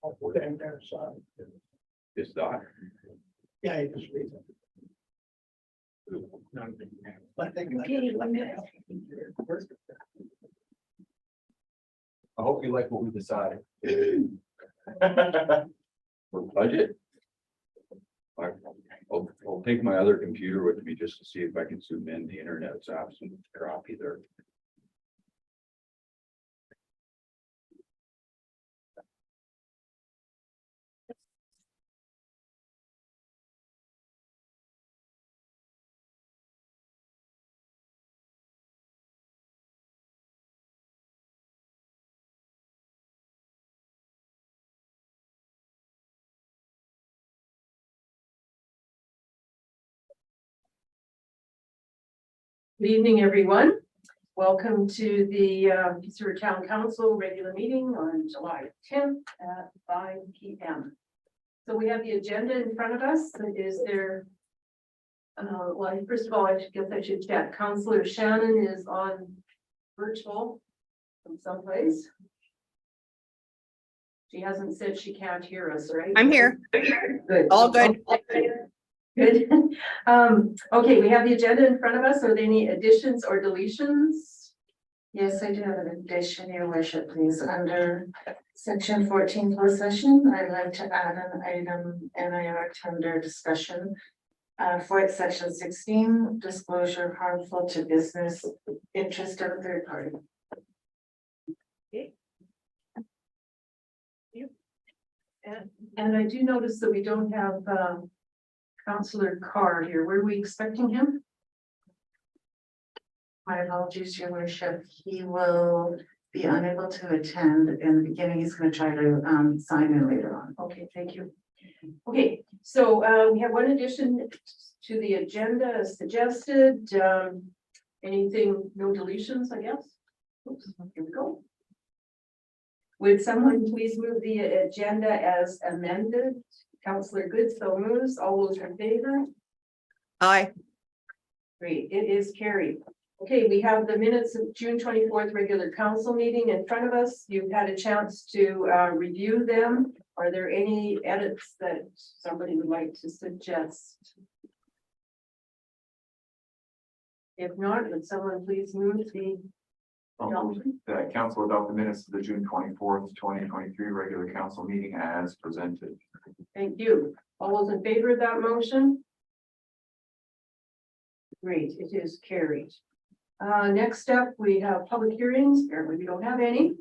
I'll put it in there, so, His daughter. yeah, you just read it. But they can- Okay, 1 minute. I hope you like what we decided. For budget? I'll take my other computer with me just to see if I can zoom in. The internet's absolutely crappy there. Good evening, everyone. Welcome to the Peace River Town Council regular meeting on July 10th at 5 p.m. So we have the agenda in front of us. Is there? Well, first of all, I guess I should chat. Councillor Shannon is on virtual from someplace. She hasn't said she can't hear us, right? I'm here. Good. All good. Good. Okay, we have the agenda in front of us. Are there any additions or deletions? Yes, I do have an addition, your worship, please. Under section 14 closed session, I'd like to add an item NIR tender discussion. For it, section 16, disclosure harmful to business interest of a third party. And I do notice that we don't have Councillor Carr here. Were we expecting him? My apologies, your worship. He will be unable to attend in the beginning. He's going to try to sign in later on. Okay, thank you. Okay, so we have one addition to the agenda as suggested. Anything, no deletions, I guess? Oops, here we go. Would someone please move the agenda as amended? Councillor Good so moves. All those in favor? Aye. Great, it is carried. Okay, we have the minutes of June 24th regular council meeting in front of us. You've had a chance to review them. Are there any edits that somebody would like to suggest? If not, would someone please move the adoption? The council adopt the minutes of the June 24th, 2023 regular council meeting as presented. Thank you. All those in favor of that motion? Great, it is carried. Next up, we have public hearings. Apparently we don't have any.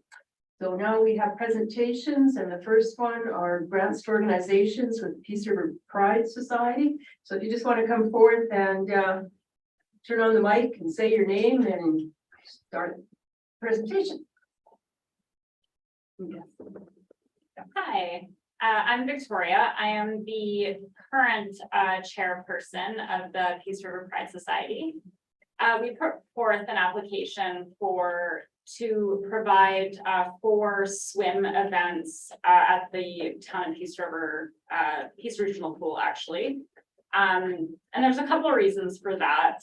So now we have presentations, and the first one are grants to organizations with Peace River Pride Society. So if you just want to come forth and turn on the mic and say your name and start the presentation. Yeah. Hi, I'm Victoria. I am the current chairperson of the Peace River Pride Society. We put forth an application to provide 4 swim events at the town of Peace River, Peace Regional Pool, actually. And there's a couple of reasons for that.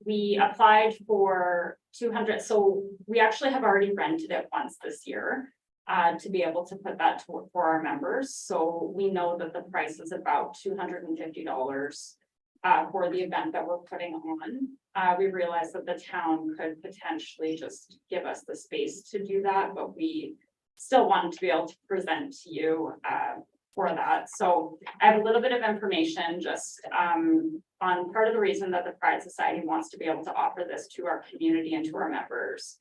We applied for 200, so we actually have already rented it once this year to be able to put that to for our members. So we know that the price is about $250 for the event that we're putting on. We realized that the town could potentially just give us the space to do that, but we still wanted to be able to present to you for that. So I have a little bit of information just on part of the reason that the Pride Society wants to be able to offer this to our community and to our members.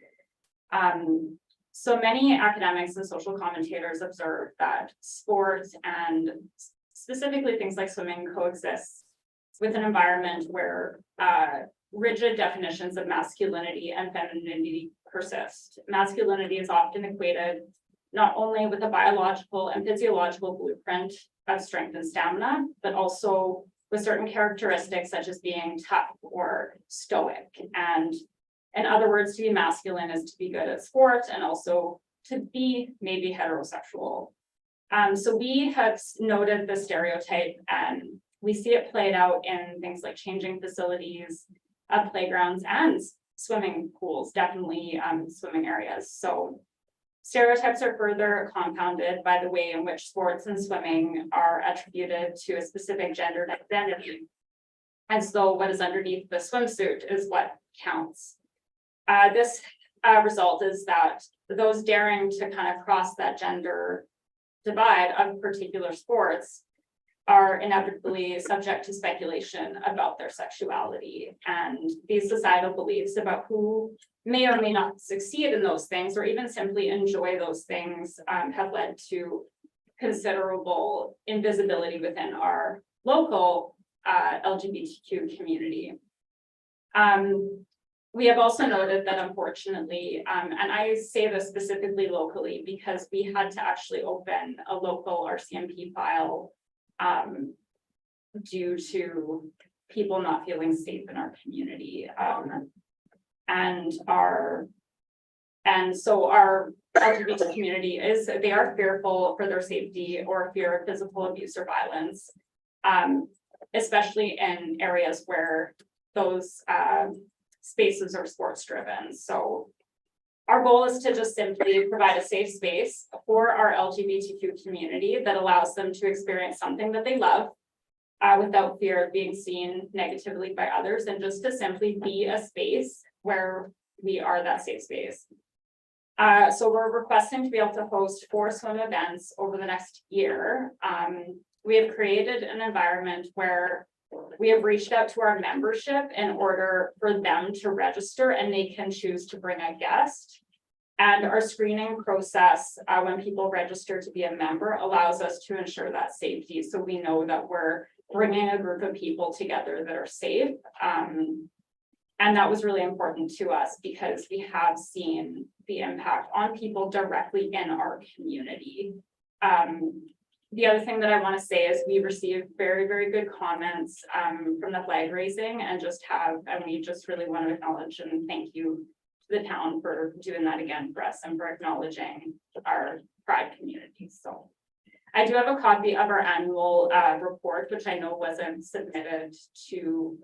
So many academics and social commentators observe that sports and specifically things like swimming coexist with an environment where rigid definitions of masculinity and femininity persist. Masculinity is often equated not only with a biological and physiological blueprint of strength and stamina, but also with certain characteristics such as being tough or stoic. And in other words, to be masculine is to be good at sport and also to be maybe heterosexual. So we have noted the stereotype, and we see it played out in things like changing facilities, playgrounds, and swimming pools, definitely swimming areas. So Stereotypes are further compounded by the way in which sports and swimming are attributed to a specific gendered identity. And so what is underneath the swimsuit is what counts. This result is that those daring to kind of cross that gender divide of particular sports are inevitably subject to speculation about their sexuality, and these societal beliefs about who may or may not succeed in those things or even simply enjoy those things have led to considerable invisibility within our local LGBTQ community. We have also noted that unfortunately, and I say this specifically locally because we had to actually open a local RCMP file due to people not feeling safe in our community. And so our LGBT community they are fearful for their safety or fear of physical abuse or violence, especially in areas where those spaces are sports driven. So our goal is to just simply provide a safe space for our LGBTQ community that allows them to experience something that they love without fear of being seen negatively by others, and just to simply be a space where we are that safe space. So we're requesting to be able to host 4 swim events over the next year. We have created an environment where we have reached out to our membership in order for them to register, and they can choose to bring a guest. And our screening process, when people register to be a member, allows us to ensure that safety. So we know that we're bringing a group of people together that are safe. And that was really important to us because we have seen the impact on people directly in our community. The other thing that I want to say is we received very, very good comments from the flag raising, and we just really want to acknowledge and thank you to the town for doing that again for us and for acknowledging our pride community. So I do have a copy of our annual report, which I know wasn't submitted to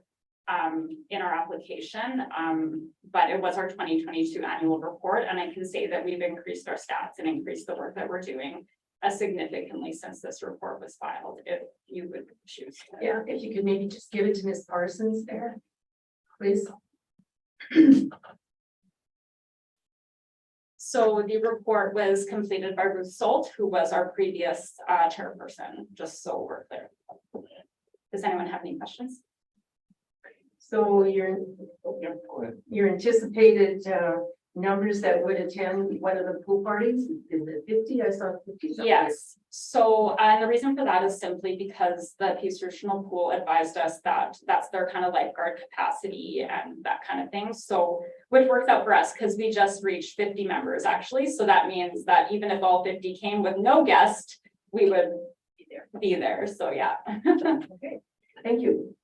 in our application, but it was our 2022 annual report, and I can say that we've increased our stats and increased the work that we're doing significantly since this report was filed, if you would choose. Yeah, if you could maybe just give it to Ms. Parsons there, please. So the report was completed by Ruth Salt, who was our previous chairperson, just so we're clear. Does anyone have any questions? So your anticipated numbers that would attend one of the pool parties, is it 50? I saw 50. Yes, so and the reason for that is simply because the Peace Traditional Pool advised us that that's their kind of lifeguard capacity and that kind of thing. So which worked out for us because we just reached 50 members actually. So that means that even if all 50 came with no guest, we would be there. So yeah. Okay, thank you.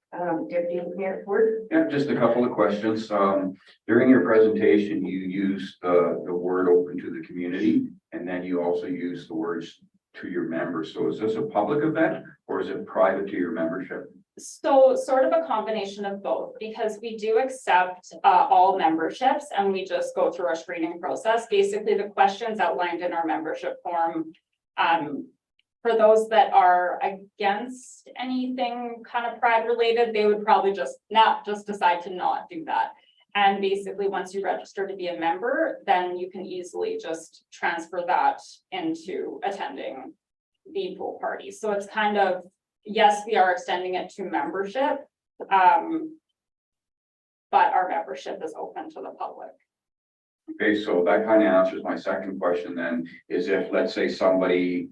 Deputy Mayor Ford. Yeah, just a couple of questions. During your presentation, you used the word open to the community, and then you also used the words to your members. So is this a public event or is it private to your membership? So sort of a combination of both, because we do accept all memberships and we just go through our screening process. Basically, the questions outlined in our membership form, for those that are against anything kind of pride related, they would probably just decide to not do that. And basically, once you register to be a member, then you can easily just transfer that into attending the pool party. So it's kind of, yes, we are extending it to membership, but our membership is open to the public. Okay, so that kind of answers my second question then, is if, let's say, somebody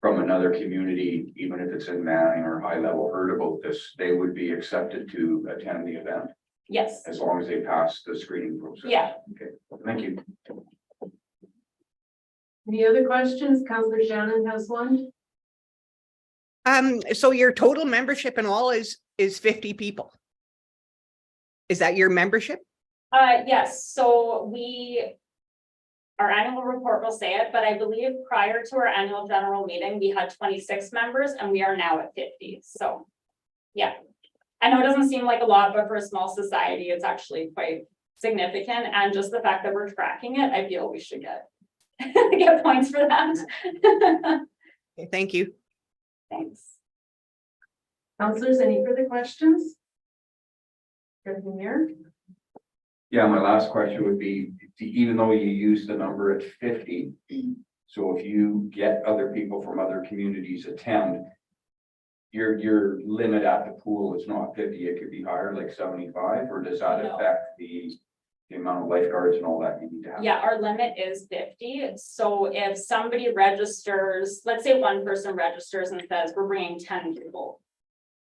from another community, even if it's in Manning or high level, heard about this, they would be accepted to attend the event Yes, as long as they pass the screening process. yeah. Okay, thank you. Any other questions? Councillor Shannon has one. So your total membership and all is 50 people. Is that your membership? Yes, so our annual report will say it, but I believe prior to our annual general meeting, we had 26 members and we are now at 50. So, yeah. I know it doesn't seem like a lot, but for a small society, it's actually quite significant. And just the fact that we're tracking it, I feel we should get get points for that. Okay, thank you. Thanks. Counselors, any further questions? Deputy Mayor? Yeah, my last question would be, even though you use the number at 50, so if you get other people from other communities attend, your limit at the pool is not 50, it could be higher, like 75, or does that No. affect the amount of lifeguards and all that you need to have? Yeah, our limit is 50. So if somebody registers, let's say one person registers and says, we're bringing 10 people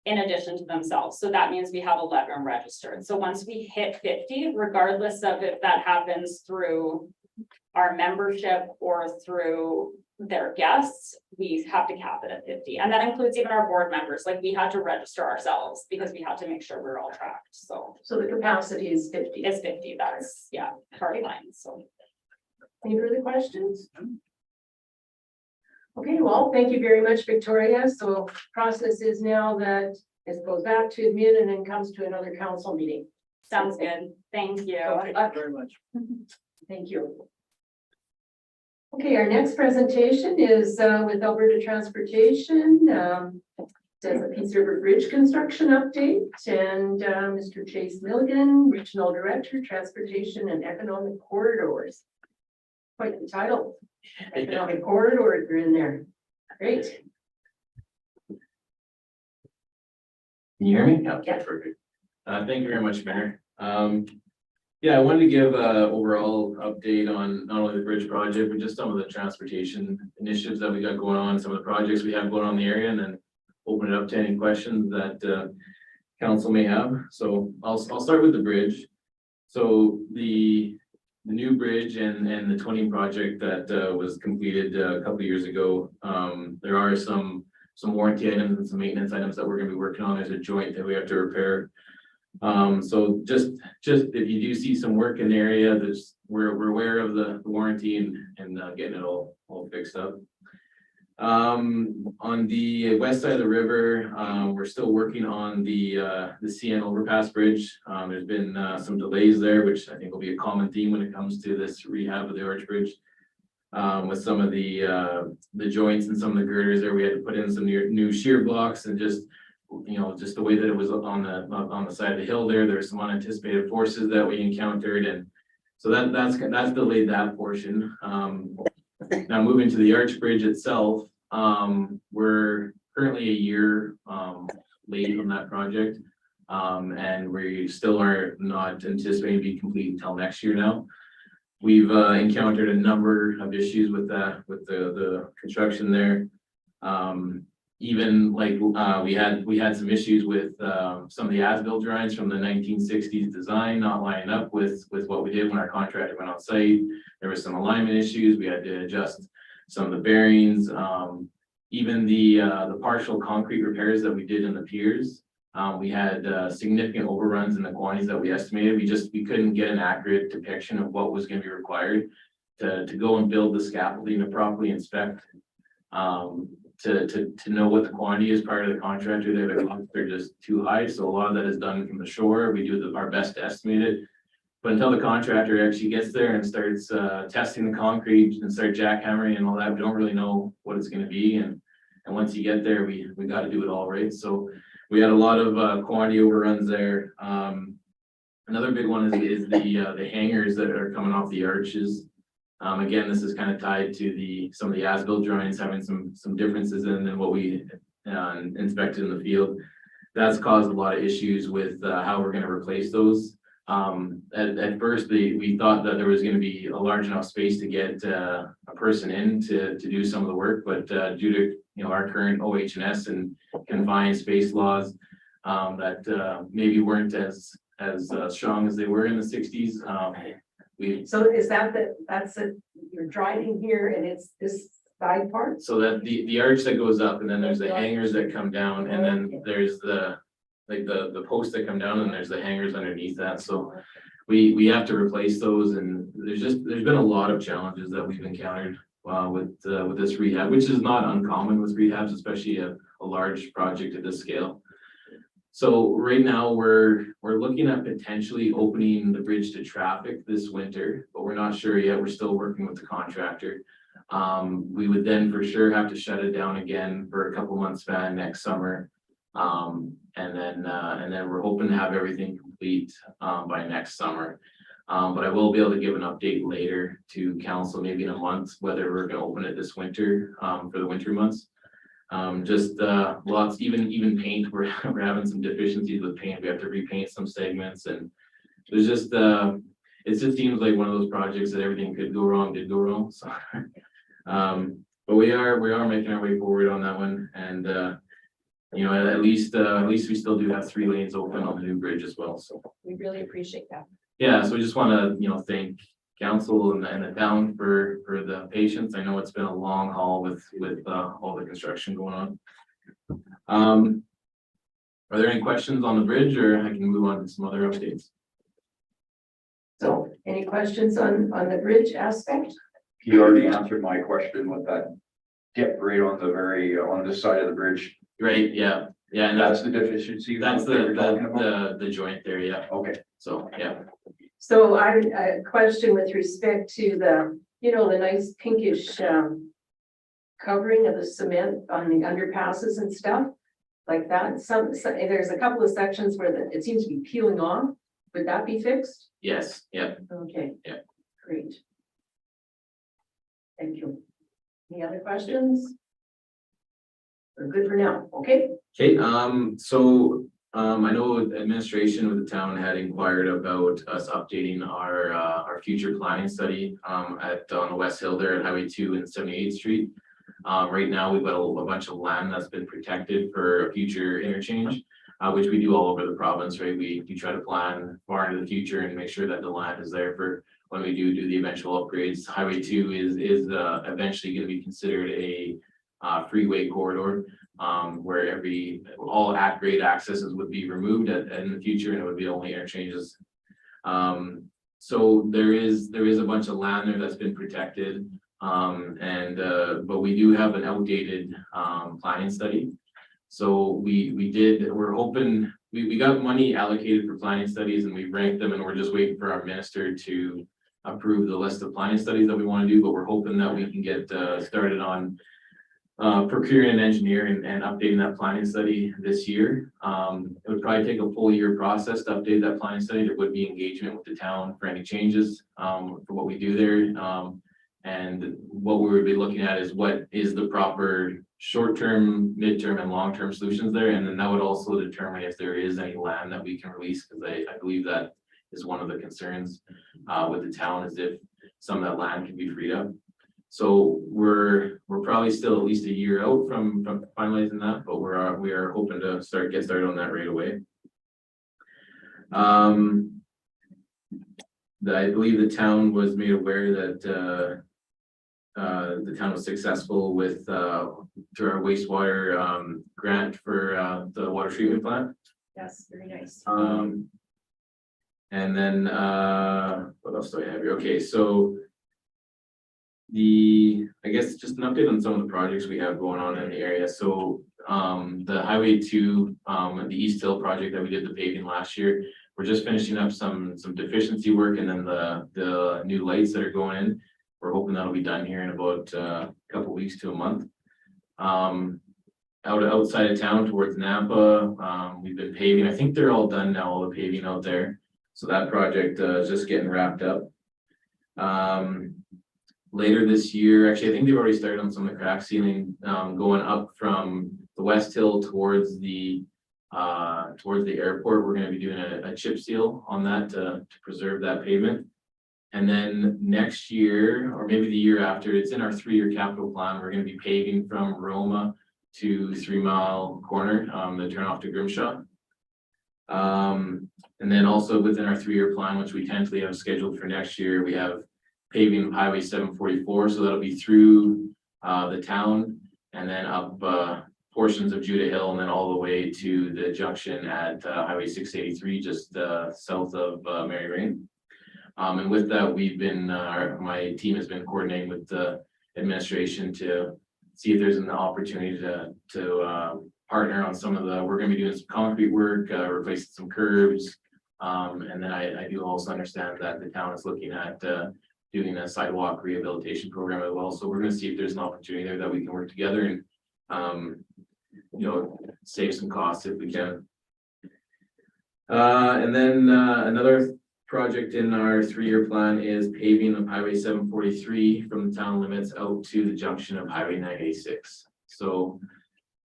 in addition to themselves. So that means we have 11 registered. So once we hit 50, regardless of if that happens through our membership or through their guests, we have to cap it at 50. And that includes even our board members. Like we had to register ourselves because we had to make sure we're all tracked. So So the capacity is 50. it's 50. That's, yeah, hard line. So. Any further questions? Okay, well, thank you very much, Victoria. So process is now that it goes back to admin and then comes to another council meeting. Sounds good. Thank you. Thank you very much. Thank you. Okay, our next presentation is with Alberta Transportation. There's a Peace River Bridge construction update and Mr. Chase Milligan, Regional Director, Transportation and Economic Corridors. Quite the title. Economic corridors are in there. Great. Can you hear me? Yeah, Yeah. perfect. Thank you very much, Mayor. Yeah, I wanted to give a overall update on not only the bridge project, but just some of the transportation initiatives that we got going on, some of the projects we have going on in the area, and then open it up to any questions that council may have. So I'll start with the bridge. So the new bridge and the 20 project that was completed a couple of years ago, there are some warranty items and some maintenance items that we're going to be working on. There's a joint that we have to repair. So just if you do see some work in the area, we're aware of the warranty and getting it all fixed up. On the west side of the river, we're still working on the CN overpass bridge. There's been some delays there, which I think will be a common theme when it comes to this rehab of the arch bridge. With some of the joints and some of the girders there, we had to put in some new shear blocks and just the way that it was on the side of the hill there, there's some unanticipated forces that we encountered, and so that's delayed that portion. Now moving to the arch bridge itself, we're currently a year late on that project, and we still are not anticipating to be complete until next year now. We've encountered a number of issues with the construction there. Even like we had some issues with some of the as-built drawings from the 1960s design not lining up with what we did when our contractor went on site. There was some alignment issues. We had to adjust some of the bearings. Even the partial concrete repairs that we did in the piers. We had significant overruns in the quantities that we estimated. We couldn't get an accurate depiction of what was going to be required to go and build the scaffolding to properly inspect. To know what the quantity is prior to the contractor, they're just too high. So a lot of that is done from the shore. We do our best to estimate it. But until the contractor actually gets there and starts testing the concrete and start jackhammering and all that, we don't really know what it's going to be. And once you get there, we got to do it all right. So we had a lot of quantity overruns there. Another big one is the hangers that are coming off the arches. Again, this is kind of tied to some of the as-built drawings having some differences in what we inspected in the field. That's caused a lot of issues with how we're going to replace those. At first, we thought that there was going to be a large enough space to get a person in to do some of the work, but due to our current OH&S and confined space laws that maybe weren't as strong as they were in the 60s. So is that's you're driving here and it's this side part? So that the arch that goes up and then there's the hangers that come down and then there's the posts that come down and there's the hangers underneath that. So we have to replace those, and there's been a lot of challenges that we've encountered with this rehab, which is not uncommon with rehabs, especially a large project at this scale. So right now, we're looking at potentially opening the bridge to traffic this winter, but we're not sure yet. We're still working with the contractor. We would then for sure have to shut it down again for a couple months span next summer. And then we're hoping to have everything complete by next summer. But I will be able to give an update later to council, maybe in a month, whether we're gonna open it this winter for the winter months. Just lots, even paint, we're having some deficiencies with paint. We have to repaint some segments, and there's just it just seems like one of those projects that everything could go wrong, did go wrong, so. But we are making our way forward on that one, and you know, at least we still do have 3 lanes open on the new bridge as well, so. We really appreciate that. Yeah, so we just wanna, you know, thank council and the town for the patience. I know it's been a long haul with all the construction going on. Are there any questions on the bridge, or I can move on to some other updates? So any questions on the bridge aspect? You already answered my question with that dip right on the very, on this side of the bridge. Right, yeah, and That's the deficiency. that's that you're talking about? the joint there, yeah, Okay, so, yeah. So I have a question with respect to the, you know, the nice pinkish covering of the cement on the underpasses and stuff like that. There's a couple of sections where it seems to be peeling off. Would that be fixed? Yes, yeah. Okay. Yeah. Great. Thank you. Any other questions? We're good for now, okay? Okay, so, I know administration of the town had inquired about us updating our future planning study, on the West Hill there at Highway 2 and 78th Street. Right now, we've got a bunch of land that's been protected for a future interchange, which we do all over the province, right? We try to plan far into the future and make sure that the land is there for when we do the eventual upgrades. Highway 2 is eventually gonna be considered a freeway corridor, where all at-grade accesses would be removed in the future, and it would be only interchanges. So there is a bunch of land there that's been protected, but we do have an outdated planning study. So we're hoping, we got money allocated for planning studies, and we ranked them, and we're just waiting for our minister to approve the list of planning studies that we want to do, but we're hoping that we can get started on procuring an engineer and updating that planning study this year. It would probably take a full year process to update that planning study. There would be engagement with the town for any changes for what we do there. And what we would be looking at is what is the proper short-term, mid-term, and long-term solutions there. And then that would also determine if there is any land that we can release, because I believe that is one of the concerns with the town, is if some of that land can be freed up. So we're probably still at least a year out from finalizing that, but we are hoping to get started on that right away. I believe the town was made aware that the town was successful with through our wastewater grant for the water treatment plant. Yes, very nice. And then what else do I have here? Okay, so I guess just an update on some of the projects we have going on in the area. So the Highway 2, the East Hill project that we did the paving last year, we're just finishing up some deficiency work, and then the new lights that are going in. We're hoping that'll be done here in about a couple weeks to a month. Outside of town towards Napa, we've been paving. I think they're all done now, all the paving out there. So that project is just getting wrapped up. Later this year, actually, I think they've already started on some of the crack sealing, going up from the West Hill towards the airport. We're going to be doing a chip seal on that to preserve that pavement. And then next year, or maybe the year after, it's in our 3-year capital plan. We're going to be paving from Roma to 3 Mile Corner, the turn off to Grimshaw. And then also within our 3-year plan, which we tentatively have scheduled for next year, we have paving of Highway 744. So that'll be through the town and then up portions of Judah Hill, and then all the way to the junction at Highway 683, just south of Mary Rain. And with that, my team has been coordinating with the administration to see if there's an opportunity to partner on some of the, we're gonna be doing some concrete work, replacing some curbs. And then I do also understand that the town is looking at, doing a sidewalk rehabilitation program as well. So we're gonna see if there's an opportunity there that we can work together and, save some costs if we can. And then, another project in our 3-year plan is paving of Highway 743 from the town limits out to the junction of Highway 986. So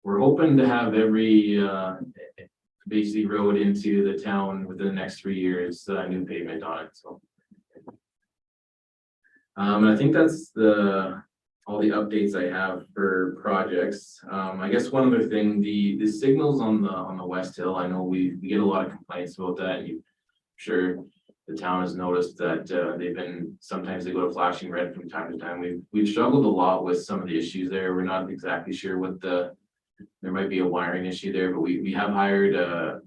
we're hoping to have every, basically road into the town within the next 3 years, new pavement on it, so. And I think that's all the updates I have for projects. I guess one other thing, the signals on the West Hill, I know we get a lot of complaints about that, and sure the town has noticed that, sometimes they go to flashing red from time to time. We've struggled a lot with some of the issues there. We're not exactly sure what there might be a wiring issue there, but we have hired a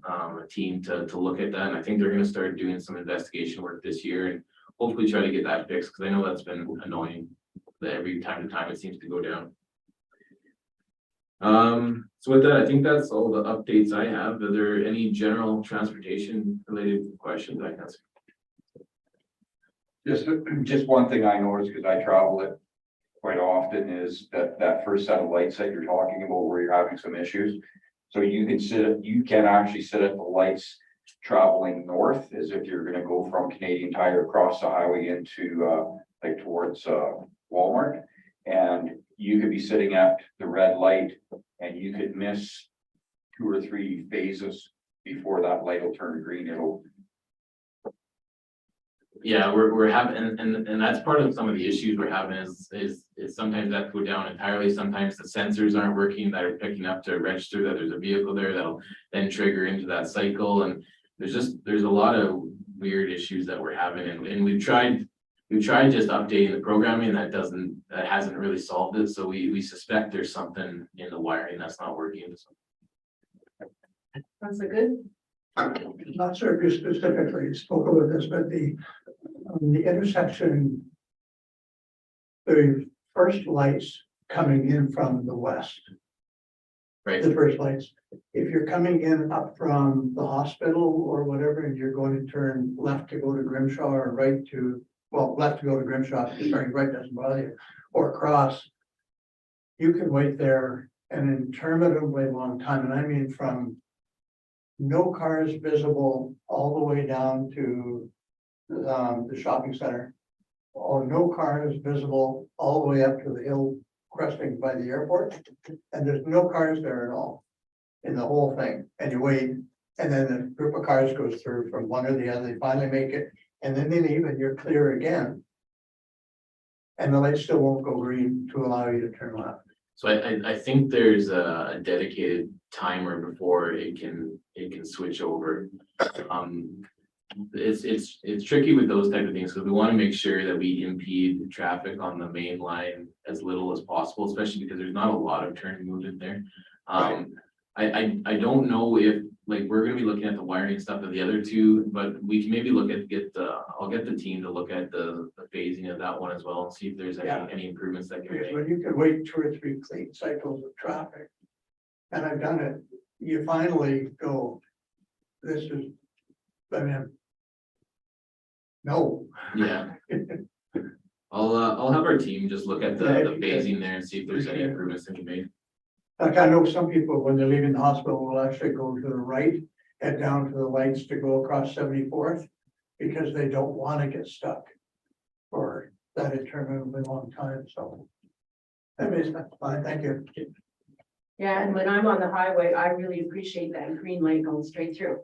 team to look at that, and I think they're gonna start doing some investigation work this year and hopefully try to get that fixed, because I know that's been annoying, that every time to time it seems to go down. So with that, I think that's all the updates I have. Are there any general transportation related questions I can answer? Just one thing I noticed, because I travel it quite often, is that first set of lights that you're talking about where you're having some issues. So you can actually sit at the lights traveling north, as if you're gonna go from Canadian Tire across the highway into like towards Walmart. And you could be sitting at the red light and you could miss 2 or 3 phases before that light will turn green. Yeah, we're having, and that's part of some of the issues we're having is sometimes that go down entirely. Sometimes the sensors aren't working that are picking up to register that there's a vehicle there that'll then trigger into that cycle. And there's a lot of weird issues that we're having, and we've tried just updating the programming, that hasn't really solved it. So we suspect there's something in the wiring that's not working. Sounds good. Not sure if you specifically spoke about this, but the intersection, the first lights coming in from the west, Right. the first lights, if you're coming in up from the hospital or whatever, and you're going to turn left to go to Grimshaw or right to, well, left to go to Grimshaw, turning right doesn't bother you, or across, you can wait there an interminably long time, and I mean from no cars visible all the way down to the shopping center. Or no cars visible all the way up to the hill cresting by the airport. And there's no cars there at all in the whole thing. And you wait, and then a group of cars goes through from one or the other, they finally make it, and then they leave and you're clear again. And the lights still won't go green to allow you to turn left. So I think there's a dedicated timer before it can switch over. It's tricky with those type of things, because we want to make sure that we impede traffic on the main line as little as possible, especially because there's not a lot of turning movement there. I don't know if, like, we're gonna be looking at the wiring stuff of the other two, but we can maybe look at, I'll get the team to look at the phasing of that one as well and see if there's any improvements that can be Because made. when you can wait 2 or 3 clean cycles of traffic, and I've done it, you finally go, this is, I mean, no. Yeah. I'll have our team just look at the phasing there and see if there's any improvements that can be made. Like I know some people, when they're leaving the hospital, will actually go to the right, head down to the lights to go across 74th, because they don't want to get stuck for that interminably long time, so. Anyways, that's fine, thank you. Yeah, and when I'm on the highway, I really appreciate that green light going straight through.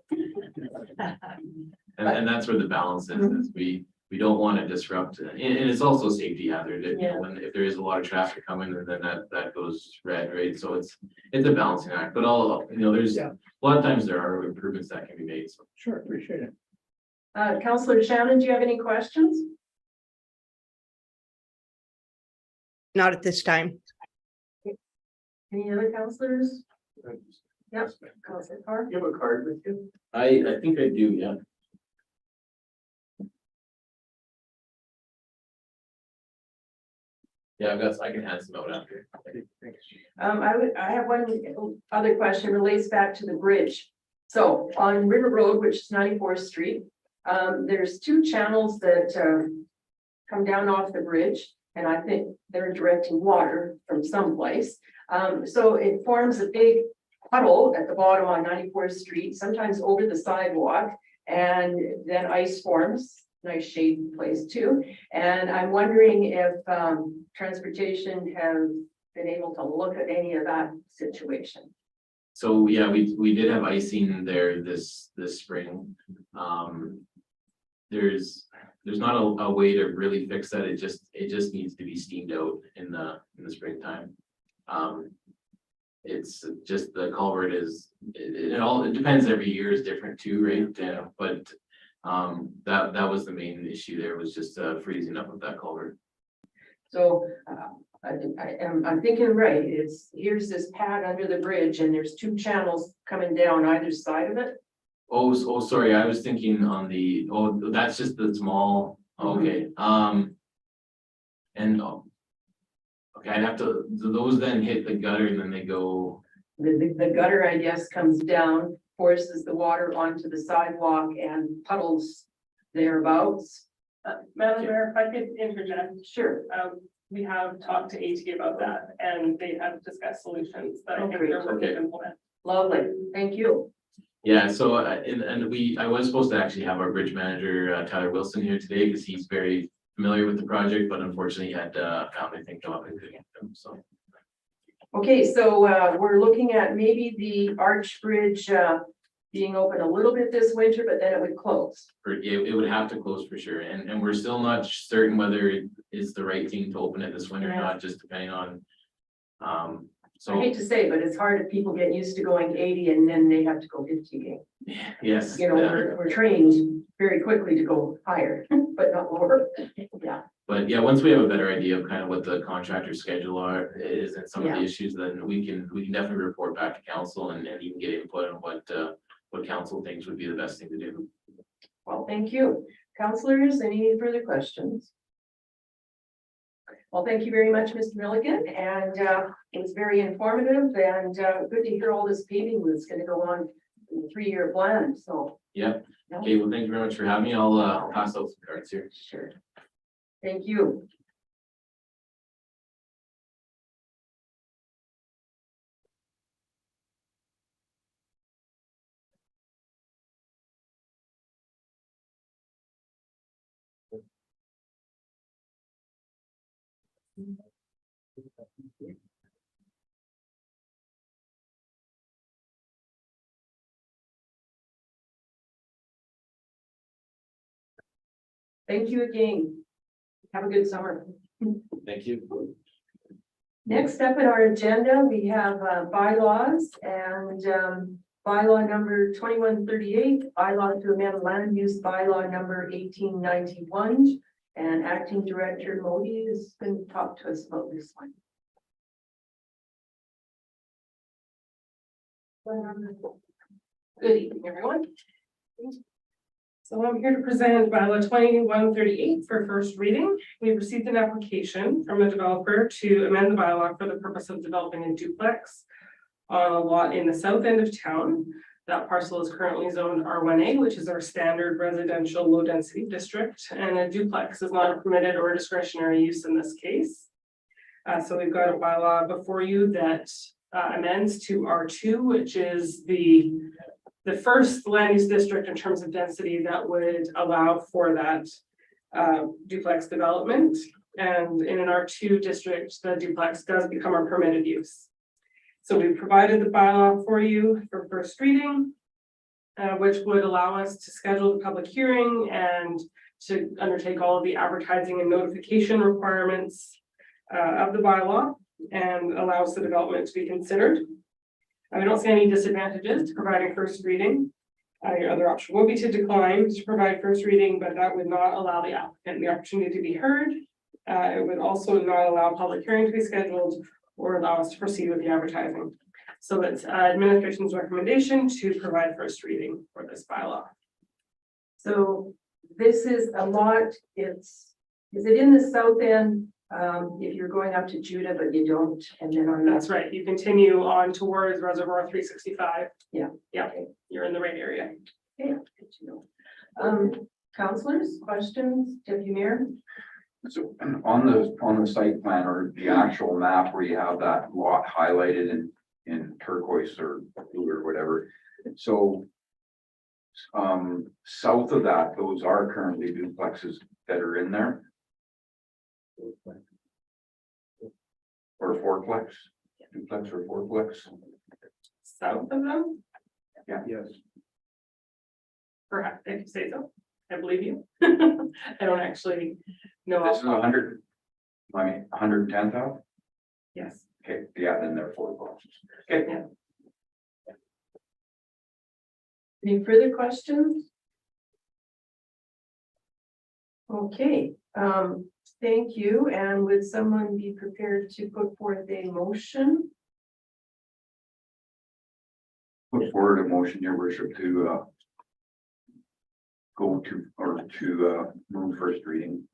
And that's where the balance is we don't want to disrupt, and it's also a safety hazard, if there is a lot of traffic coming, and then that goes red, right? So it's a balancing act, but there's a lot of times there are improvements that can be made, so. Sure, appreciate it. Councillor Shannon, do you have any questions? Not at this time. Any other councillors? Yep, Councillor Carr. You have a card with you? I think I do, yeah. Yeah, I can hand some out after. I have one other question relates back to the bridge. So on River Road, which is 94th Street, there's two channels that come down off the bridge, and I think they're directing water from someplace. So it forms a big puddle at the bottom on 94th Street, sometimes over the sidewalk, and then ice forms. Nice shade place too. And I'm wondering if transportation has been able to look at any of that situation. So, yeah, we did have icing there this spring. There's not a way to really fix that. It just needs to be steamed out in the springtime. It's just the culvert it depends, every year is different too, right? But that was the main issue there, was just freezing up of that culvert. So I'm thinking right, here's this pad under the bridge and there's two channels coming down either side of it. Oh, sorry, I was thinking on that's just the small, okay, and okay, I'd have to, those then hit the gutter and then they go. The gutter, I guess, comes down, forces the water onto the sidewalk and puddles thereabouts. Madam Mayor, if I could interject, Sure. we have talked to AT about that and they have discussed solutions that I think they're looking to implement. Lovely, thank you. Yeah, so I was supposed to actually have our bridge manager, Tyler Wilson, here today, because he's very familiar with the project, but unfortunately he had a family thing come up and couldn't get him, so. Okay, so we're looking at maybe the Arch Bridge being open a little bit this winter, but then it would close. It would have to close for sure, and we're still not certain whether it is the right thing to open it this winter or not, just depending on. I hate to say, but it's hard if people get used to going 80 and then they have to go 50 again. Yes. You know, we're trained very quickly to go higher, but not lower. Yeah. But yeah, once we have a better idea of kind of what the contractor schedule is and some of the issues, then we can definitely report back to council and even get input on what council thinks would be the best thing to do. Well, thank you. Councilors, any further questions? Well, thank you very much, Mr. Milligan, and it was very informative and good to hear all this paving that's going to go on in the 3-year plan, so. Yeah. Okay, well, thank you very much for having me. I'll pass out some cards here. Sure. Thank you. Thank you again. Have a good summer. Thank you. Next up in our agenda, we have bylaws and bylaw number 2138, bylaw to amend land use bylaw number 1891. And acting director Modi is going to talk to us about this one. Good evening, everyone. So I'm here to present bylaw 2138 for first reading. We received an application from a developer to amend the bylaw for the purpose of developing a duplex on a lot in the south end of town. That parcel is currently zoned R1A, which is our standard residential low density district, and a duplex is not a permitted or discretionary use in this case. So we've got a bylaw before you that amends to R2, which is the first land use district in terms of density that would allow for that duplex development. And in an R2 district, the duplex does become a permitted use. So we've provided the bylaw for you for first reading, which would allow us to schedule the public hearing and to undertake all of the advertising and notification requirements of the bylaw and allows the development to be considered. I don't see any disadvantages to providing first reading. Your other option would be to decline to provide first reading, but that would not allow the applicant the opportunity to be heard. It would also not allow public hearing to be scheduled or allow us to proceed with the advertising. So it's administration's recommendation to provide first reading for this bylaw. So this is a lot, is it in the south end If you're going up to Judah, but you don't, and then on That's right. You continue on towards Reservoir 365. Yeah. Yeah, you're in the right area. Okay, good to know. Counselors, questions, Deputy Mayor? So on the site plan or the actual map where you have that lot highlighted in turquoise or blue or whatever. So south of that, those are currently duplexes that are in there. Or fourplex, duplex or fourplex. South of them, Yeah. Yes. perhaps, if you say so. I believe you. I don't actually know. This is 100, 110,000. Yes. Okay, yeah, then they're fourplexes. Okay. Yeah. Any further questions? Okay, thank you. And would someone be prepared to put forth a motion? Put forward a motion, your worship, to go to, or to move first reading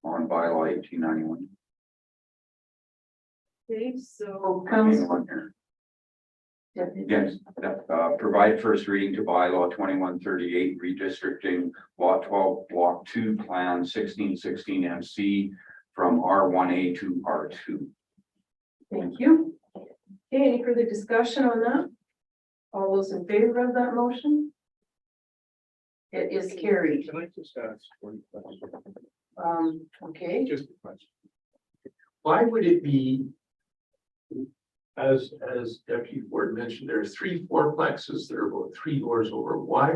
on bylaw 1891. Okay, so Council. Yes, provide first reading to bylaw 2138, redistricting lot 12, block 2, plan 1616 MC from R1A to R2. Thank you. Okay, any further discussion on that? All those in favor of that motion? It is carried. Can I just ask one question? Okay, Just a question. Why would it be, as Deputy Ford mentioned, there are 3 fourplexes that are about 3 doors over. Why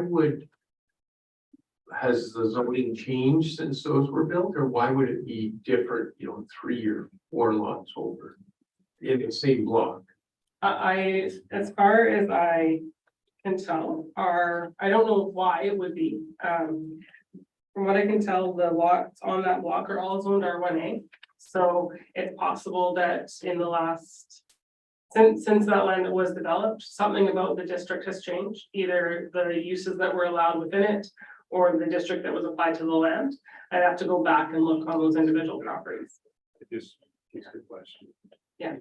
has the zoning changed since those were built, or why would it be different, 3 or 4 lots over in the same block? As far as I can tell, I don't know why it would be. From what I can tell, the lots on that block are all zoned R1A. So it's possible that in the last, since that land was developed, something about the district has changed. Either the uses that were allowed within it or the district that was applied to the land. I'd have to go back and look on those individual properties. It just is a good question. Yeah.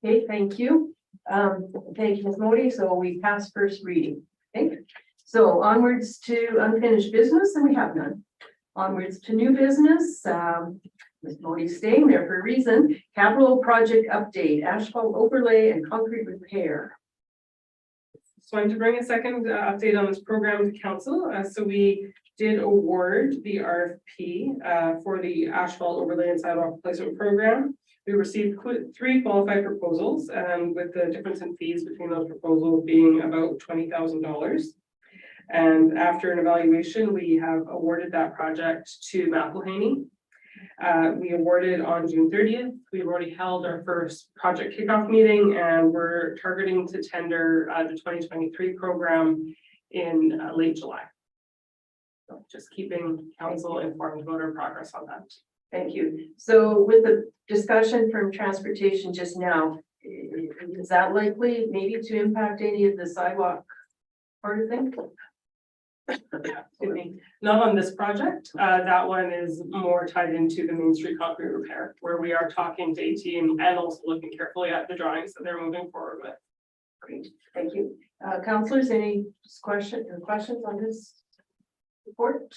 okay, thank you. Thank you, Ms. Modi. So we passed first reading. Okay, so onwards to unfinished business, and we have none. Onwards to new business. Ms. Modi's staying there for a reason. Capital project update, asphalt overlay and concrete repair. So I'm to bring a second update on this program to council. So we did award the RFP for the asphalt overlay and sidewalk replacement program. We received 3 qualified proposals, with the difference in fees between those proposals being about $20,000. And after an evaluation, we have awarded that project to McElhaney. We awarded on June 30th. We've already held our first project kickoff meeting, and we're targeting to tender the 2023 program in late July. So just keeping council informed about our progress on that. Thank you. So with the discussion from transportation just now, is that likely maybe to impact any of the sidewalk part of things? Excuse me. Not on this project. That one is more tied into the Main Street concrete repair, where we are talking to AT and also looking carefully at the drawings that they're moving forward with. Great, thank you. Councilors, any questions on this report?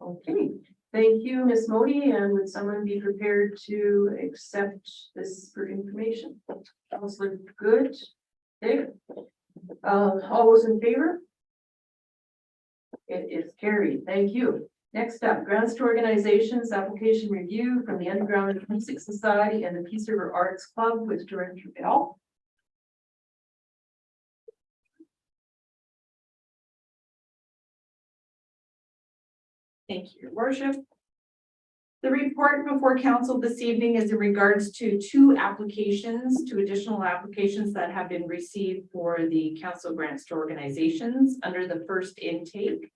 Okay, thank you, Ms. Modi, and would someone be prepared to accept this for information? Councilor Good. Okay. All those in favor? It is carried. Thank you. Next up, grants to organizations, application review from the Underground Music Society and the Peace River Arts Club with Director Bell. Thank you, Your Worship. The report before council this evening is in regards to 2 additional applications that have been received for the council grants to organizations under the first intake.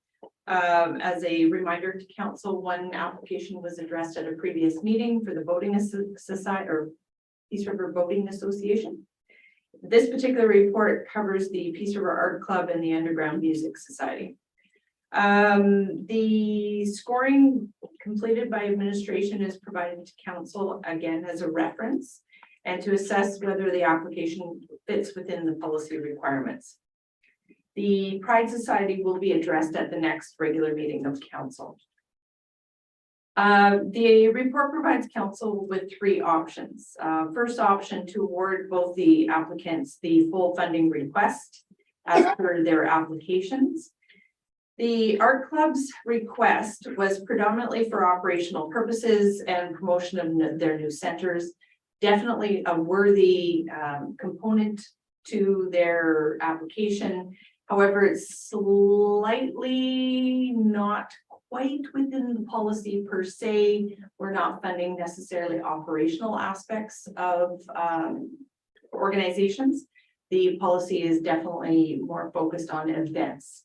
As a reminder to council, 1 application was addressed at a previous meeting for the Boating Society or Peace River Boating Association. This particular report covers the Peace River Art Club and the Underground Music Society. The scoring completed by administration is provided to council again as a reference and to assess whether the application fits within the policy requirements. The Pride Society will be addressed at the next regular meeting of council. The report provides council with three options. First option, to award both the applicants the full funding request as per their applications. The art club's request was predominantly for operational purposes and promotion of their new centers. Definitely a worthy component to their application. However, it's slightly not quite within the policy per se. We're not funding necessarily operational aspects of organizations. The policy is definitely more focused on events.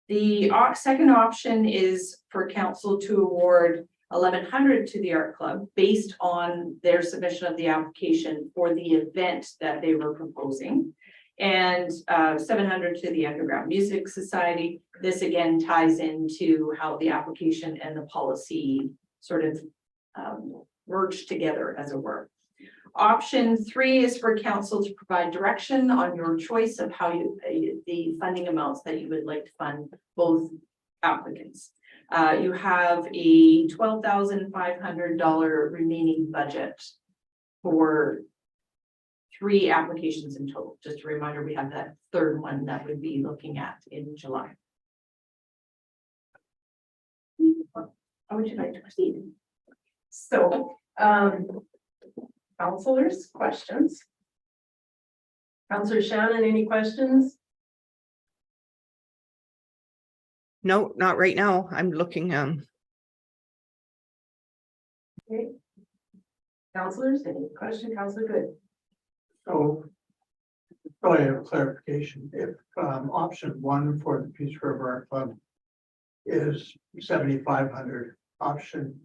The second option is for council to award 1,100 to the art club based on their submission of the application for the event that they were proposing. And 700 to the Underground Music Society. This again ties into how the application and the policy sort of merge together, as it were. Option 3 is for council to provide direction on your choice of how the funding amounts that you would like to fund both applicants. You have a $12,500 remaining budget for 3 applications in total. Just a reminder, we have that third one that we'd be looking at in July. How would you like to proceed? So, councilors, questions? Councilor Shannon, any questions? No, not right now. I'm looking, Okay. Councilors, any question? Councilor Good. So, probably a clarification, if option 1 for the Peace River Art Club is 7,500, option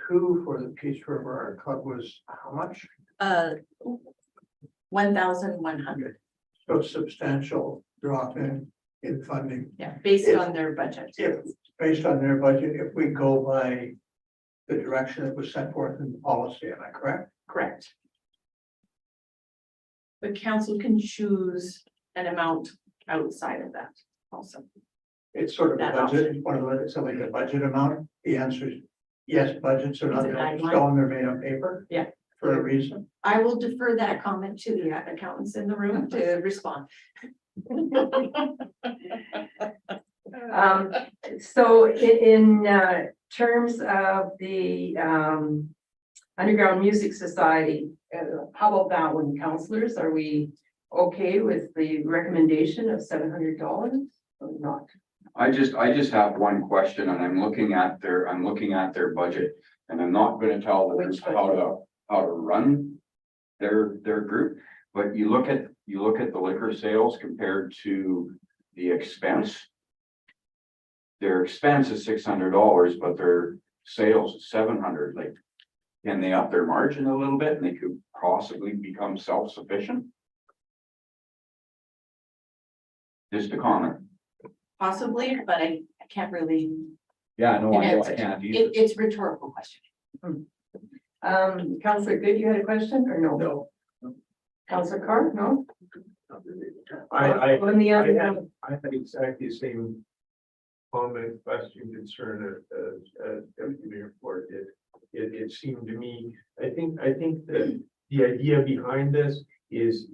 2 for the Peace River Art Club was how much? 1,100. So substantial drop in funding. Yeah, based on their budget. If, based on their budget, if we go by the direction that was set forth in the policy, am I correct? Correct. But council can choose an amount outside of that also. It's sort of a That budget, one of the, something like a budget amount. The answer is yes, budgets are not Is it built in guideline? stone, they're made on paper. Yeah. For a reason. I will defer that comment to the accountants in the room to respond. So in terms of the Underground Music Society, how about that one, councilors? Are we okay with the recommendation of $700 or not? I just have one question, and I'm looking at their budget, and I'm not gonna tell the Which group how to run their group. But you look at the liquor sales compared to the expense. Their expense is $600, but their sales is $700. Like, can they up their margin a little bit and they could possibly become self-sufficient? Just a comment. Possibly, but I can't really. Yeah, no, I answer. can't either. It's rhetorical question. Councilor Good, you had a question or no? No. Councilor Carr, no? I On the other had hand, exactly the same comment, question, concern as Deputy Mayor Ford did. It seemed to me, I think that the idea behind this is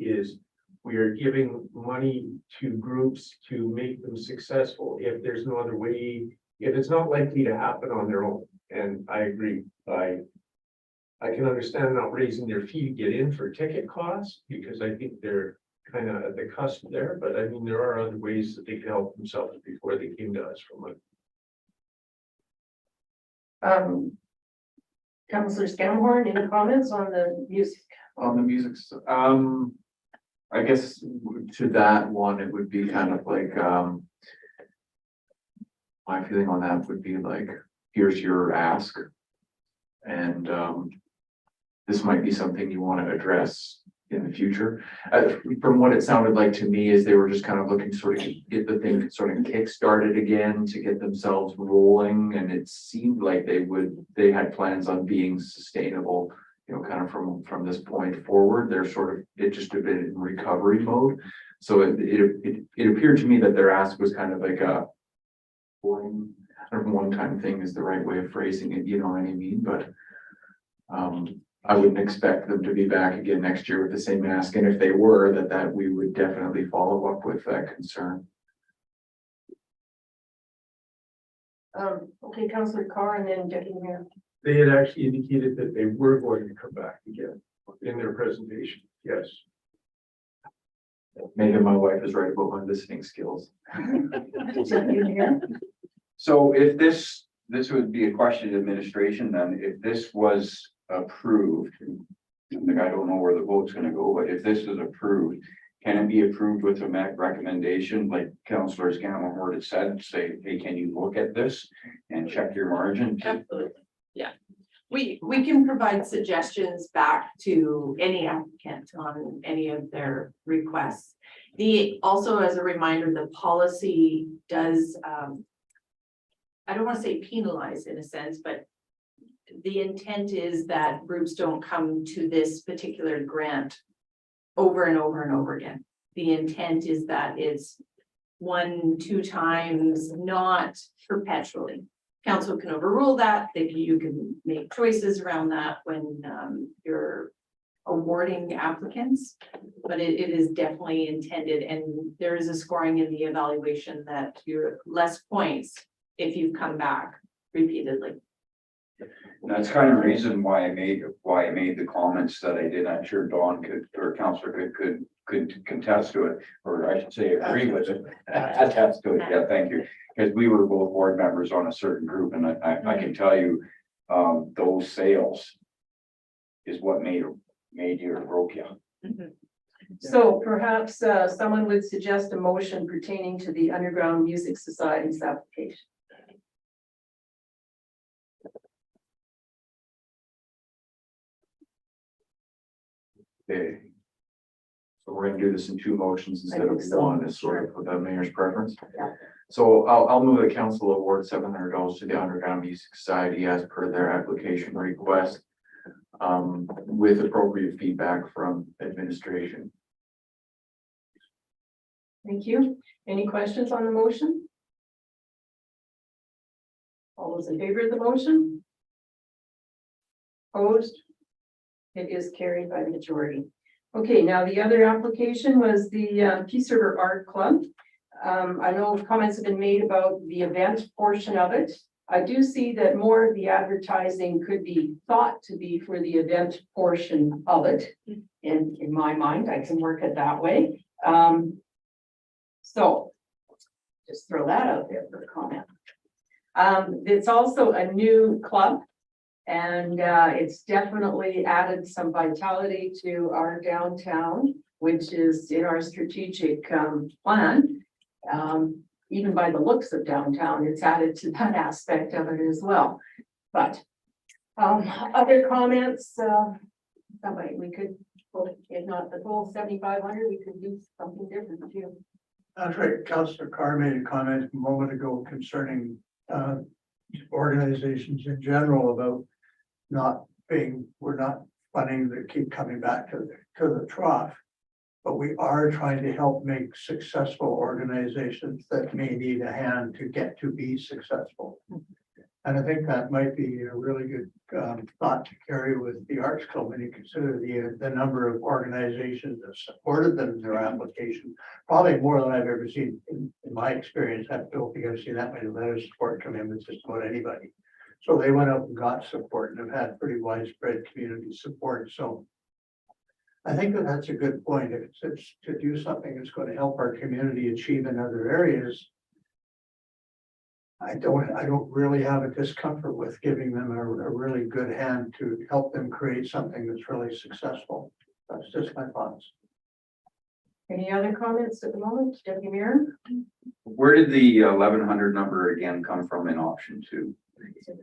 we are giving money to groups to make them successful. If there's no other way, if it's not likely to happen on their own, and I agree, I can understand not raising their fee to get in for ticket costs, because I think they're kind of at the cusp there, but I mean, there are other ways that they can help themselves before they came to us for money. Councilor Scamhorn, any comments on the music? On the music, I guess to that one, it would be kind of like, my feeling on that would be like, here's your ask. And this might be something you want to address in the future. From what it sounded like to me is they were just kind of looking to sort of get the thing sort of kick-started again to get themselves rolling. And it seemed like they had plans on being sustainable, you know, kind of from this point forward. They're sort of, it just a bit in recovery mode. So it appeared to me that their ask was kind of like a one-time thing is the right way of phrasing it, you know what I mean? But I wouldn't expect them to be back again next year with the same ask, and if they were, that we would definitely follow up with that concern. Okay, Councillor Carr and then Deputy Mayor. They had actually indicated that they were going to come back again in their presentation, yes. Maybe my wife is right about my listening skills. Deputy Mayor. So if this would be a question of administration, then if this was approved, like I don't know where the vote's gonna go, but if this is approved, can it be approved with a recommendation, like Councillor Scammon had said, say, hey, can you look at this and check your margin? Absolutely, yeah. We can provide suggestions back to any applicant on any of their requests. Also as a reminder, the policy does, I don't want to say penalize in a sense, but the intent is that groups don't come to this particular grant over and over and over again. The intent is that it's 1-2 times, not perpetually. Council can overrule that. You can make choices around that when you're awarding applicants, but it is definitely intended, and there is a scoring in the evaluation that you're less points if you come back repeatedly. And that's kind of the reason why I made the comments that I did. I'm sure Dawn could, or Councillor could contest to it, or I should say agree with it. Attest to it, yeah, thank you. Because we were both board members on a certain group, and I can tell you, those sales is what made you or broke you. So perhaps someone would suggest a motion pertaining to the Underground Music Society's application. Okay. So we're gonna do this in 2 motions instead of think so. 1, is sort of the mayor's preference. Yeah. So I'll move the council award $700 to the Underground Music Society as per their application request. With appropriate feedback from administration. Thank you. Any questions on the motion? All those in favor of the motion? Opposed? It is carried by the majority. Okay, now the other application was the Peace River Art Club. I know comments have been made about the event portion of it. I do see that more of the advertising could be thought to be for the event portion of it. In my mind, I can work it that way. So just throw that out there for a comment. It's also a new club, and it's definitely added some vitality to our downtown, which is in our strategic plan. Even by the looks of downtown, it's added to that aspect of it as well. But other comments, somebody, we could, if not the full 7,500, we could do something different too. That's right. Councillor Carr made a comment a moment ago concerning organizations in general about we're not funding that keep coming back to the trough. But we are trying to help make successful organizations that may need a hand to get to be successful. And I think that might be a really good thought to carry with the Arts Club when you consider the number of organizations that supported them in their application. Probably more than I've ever seen in my experience. I don't think I've seen that many letters of support come in with just about anybody. So they went out and got support and have had pretty widespread community support. So I think that's a good point. If it's to do something that's going to help our community achieve in other areas, I don't really have a discomfort with giving them a really good hand to help them create something that's really successful. That's just my thoughts. Any other comments at the moment, Deputy Mayor? Where did the 1,100 number again come from in option 2?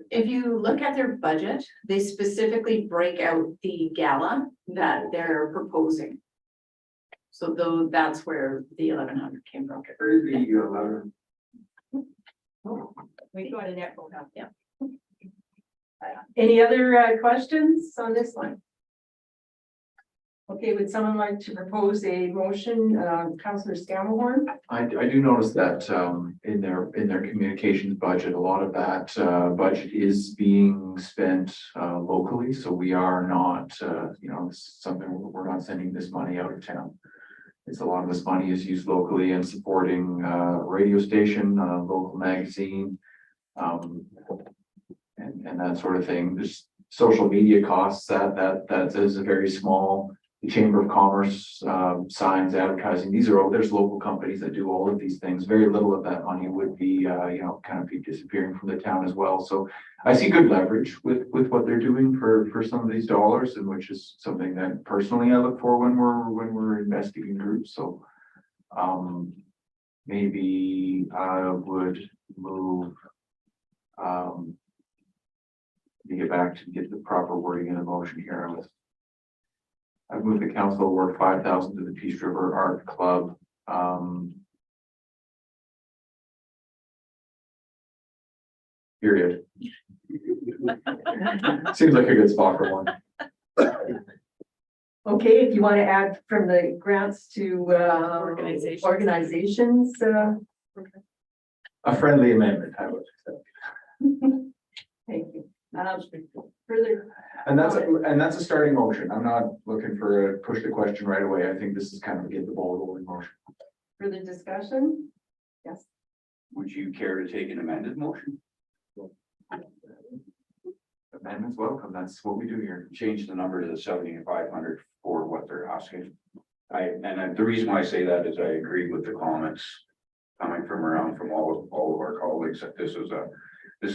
If you look at their budget, they specifically break out the gala that they're proposing. So though, that's where the 1,100 came from. We got an echo now. Yeah. Any other questions on this one? Okay, would someone like to propose a motion, Councillor Scammahorn? I do notice that in their communications budget, a lot of that budget is being spent locally, so we are not, this is something, we're not sending this money out of town. It's a lot of this money is used locally and supporting radio station, local magazine. And that sort of thing. There's social media costs that is a very small. The Chamber of Commerce, signs, advertising, there's local companies that do all of these things. Very little of that money would be, kind of be disappearing from the town as well. So I see good leverage with what they're doing for some of these dollars, and which is something that personally I look for when we're investing in groups. So maybe I would move to get the proper wording in the motion here. I've moved the council award 5,000 to the Peace River Art Club. Period. Seems like a good spot for one. Okay, if you want to add from the grants to organizations. A friendly amendment, I would accept. Thank you. Further, And that's a starting motion. I'm not looking for a push the question right away. I think this is kind of get the ball rolling motion. further discussion? Yes. Would you care to take an amended motion? Amendments welcome. That's what we do here. Change the number to the 7,500 for what they're asking. The reason why I say that is I agree with the comments coming from all of our colleagues that this is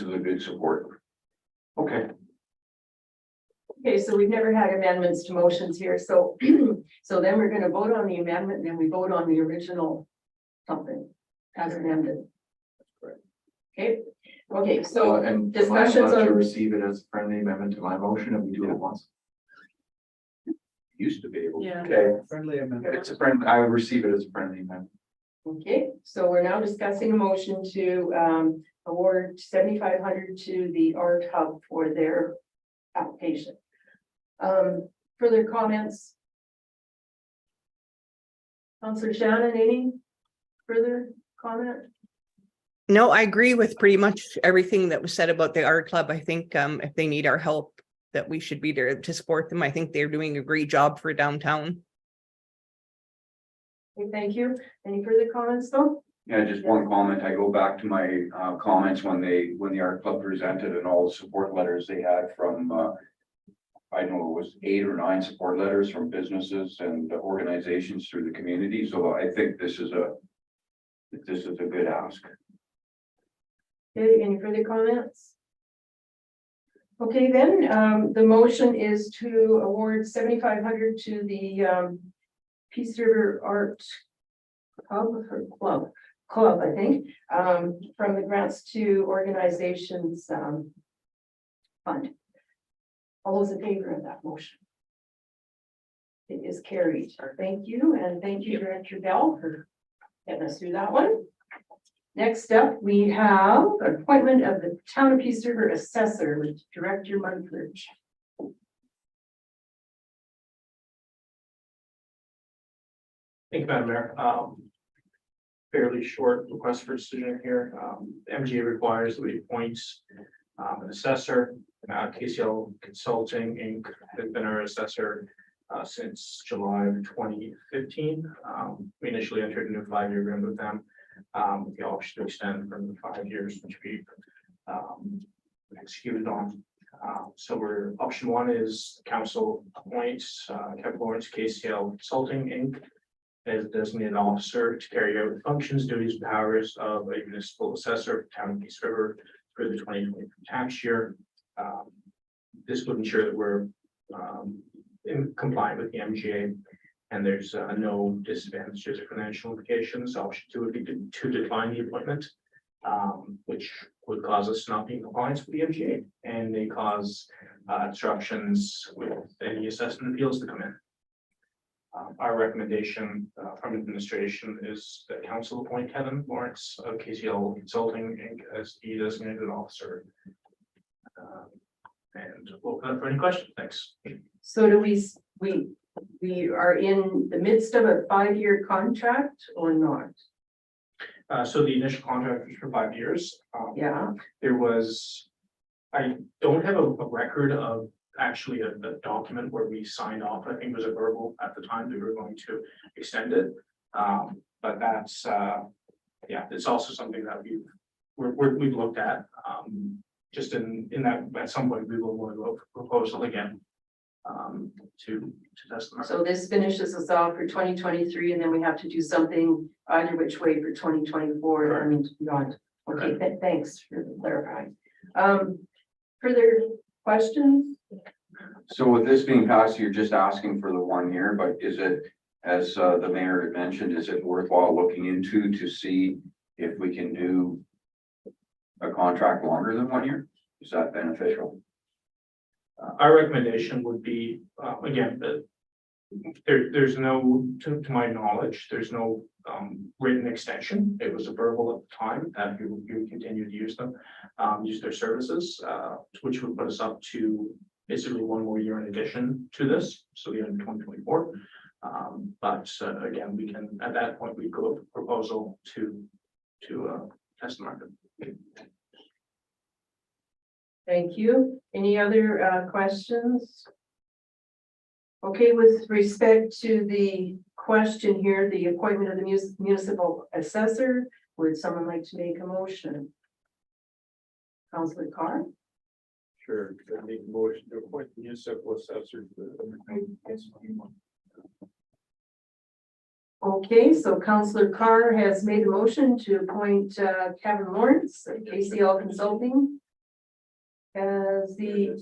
a good support. Okay. Okay, so we've never had amendments to motions here, so, so then we're gonna vote on the amendment, and then we vote on the original something as amended. Okay, so And discussions to on, receive it as a friendly amendment to my motion, and we do it once. Used to be able. yeah, Okay. Friendly amendment. It's a friend. I would receive it as a friendly amendment. okay, so we're now discussing a motion to award 7,500 to the Art Hub for their application. Further comments? Councillor Shannon, any further comment? No, I agree with pretty much everything that was said about the art club. I think if they need our help, that we should be there to support them. I think they're doing a great job for downtown. Okay, thank you. Any further comments though? Yeah, just one comment. I go back to my comments when the art club presented and all the support letters they had from I know it was 8 or 9 support letters from businesses and organizations through the community. So I think this is a good ask. Okay, any further comments? Okay, then, the motion is to award 7,500 to the Peace River Art Club, I think, from the grants to organizations fund. All those in favor of that motion? It is carried. Thank you, and thank you, Director Bell, for getting us through that one. Next up, we have appointment of the Town of Peace River Assessor with Director Mudford. Thank you, Madam Mayor. Fairly short request for decision here. MGA requires that we appoint an assessor. KCL Consulting Inc. has been our assessor since July of 2015. We initially entered into a 5-year agreement with them, with the option to extend from the 5 years, which we executed on. So we're option 1 is council appoints Kevin Lawrence, KCL Consulting Inc. as designated officer to carry out the functions, duties, and powers of a municipal assessor for Town of Peace River for the 2020 tax year. This would ensure that we're in compliant with the MGA, and there's no disadvantages or financial implications. Option 2 would be to decline the appointment. which would cause us not be in compliance with the MGA, and they cause disruptions with any assessment appeals to come in. Our recommendation from administration is that council appoint Kevin Lawrence of KCL Consulting Inc. as the designated officer. And we'll open up for any questions. Thanks. So do we are in the midst of a 5-year contract or not? So the initial contract was for 5 years. Yeah, There was, I don't have a record of actually a document where we signed off. I think it was a verbal at the time that we were going to extend it. But that's, yeah, it's also something that we've looked at. Just in that, at some point, we will want to go for proposal again. To test the market. so this finishes us off for 2023, and then we have to do something either which way for 2024 and beyond. Okay, thanks for clarifying. Further questions? So with this being passed, you're just asking for the 1 year, but is it, as the mayor had mentioned, is it worthwhile looking into to see if we can do a contract longer than 1 year? Is that beneficial? Our recommendation would be, again, that there's no, to my knowledge, there's no written extension. It was a verbal at the time that we would continue to use them, use their services, which would put us up to basically 1 more year in addition to this, so the end of 2024. But again, we can, at that point, we go with a proposal to test the market. Thank you. Any other questions? Okay, with respect to the question here, the appointment of the municipal assessor, would someone like to make a motion? Councilor Carr? Sure, I make a motion to appoint the municipal assessor. Okay, so Councilor Carr has made a motion to appoint Kevin Lawrence of KCL Consulting as the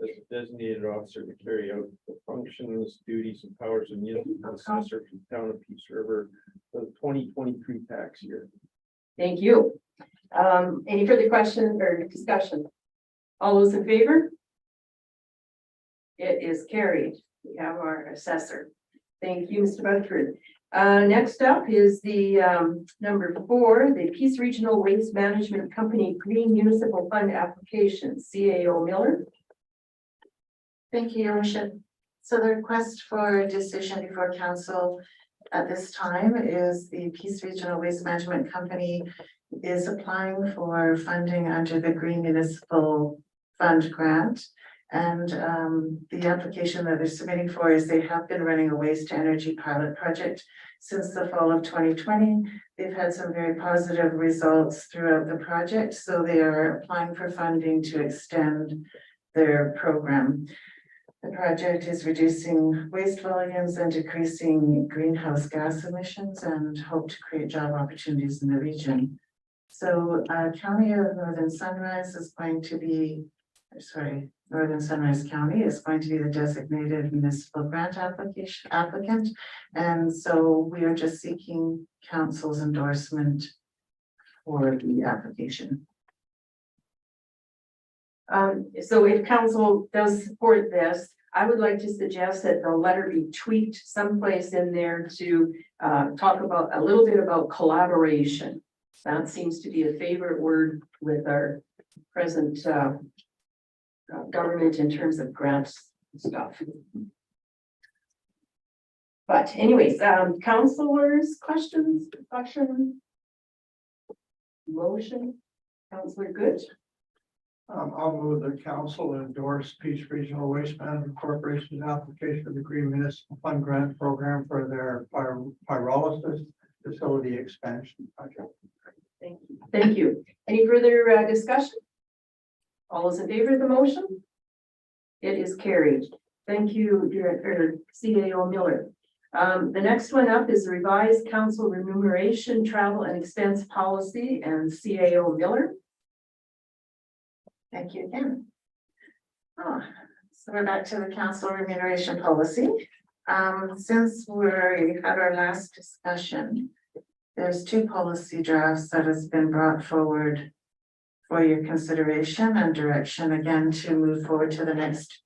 As a designated officer to carry out the functions, duties, and powers of municipal assessor for the town of Peace River for the 2023 tax year. Thank you. Any further questions or discussion? All those in favor? It is carried. We have our assessor. Thank you, Mr. Bedford. Next up is the number 4, the Peace Regional Waste Management Company Green Municipal Fund application, CAO Miller. Thank you, Your Worship. So the request for decision before council at this time is the Peace Regional Waste Management Company is applying for funding under the Green Municipal Fund grant. And the application that they're submitting for is they have been running a waste to energy pilot project since the fall of 2020. They've had some very positive results throughout the project, so they are applying for funding to extend their program. The project is reducing waste volumes and decreasing greenhouse gas emissions and hope to create job opportunities in the region. So County of Northern Sunrise is going to be, Northern Sunrise County is going to be the designated municipal grant applicant. And so we are just seeking council's endorsement for the application. So if council does support this, I would like to suggest that the letter be tweaked someplace in there to talk about a little bit about collaboration. That seems to be a favorite word with our present government in terms of grants and stuff. But anyways, councilors, questions, discussion? Motion, Councilor Good. I'll move the council endorse Peace Regional Waste Management Corporation's application of the Green Municipal Fund Grant Program for their pyrolysis facility expansion project. Thank you. Thank you. Any further discussion? All those in favor of the motion? It is carried. Thank you, Director CAO Miller. The next one up is revised council remuneration, travel and expense policy, and CAO Miller. Thank you again. So we're back to the council remuneration policy. Since we had our last discussion, There's two policy drafts that has been brought forward for your consideration and direction again to move forward to the next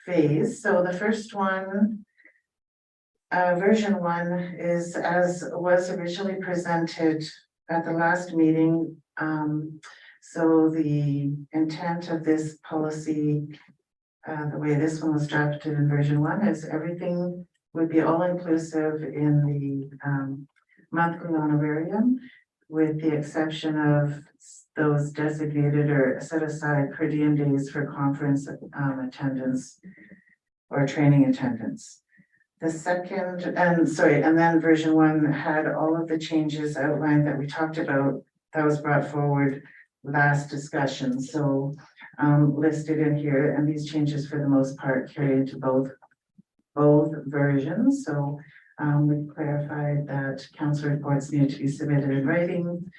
phase. So the first one, version 1 is as was originally presented at the last meeting. So the intent of this policy, the way this one was drafted in version 1 is everything would be all inclusive in the monthly honorarium, with the exception of those designated or set aside per diem days for conference attendance or training attendance. The second, and then version 1 had all of the changes outlined that we talked about that was brought forward last discussion. So listed in here, and these changes for the most part carry into both versions. So we clarified that council reports need to be submitted in writing.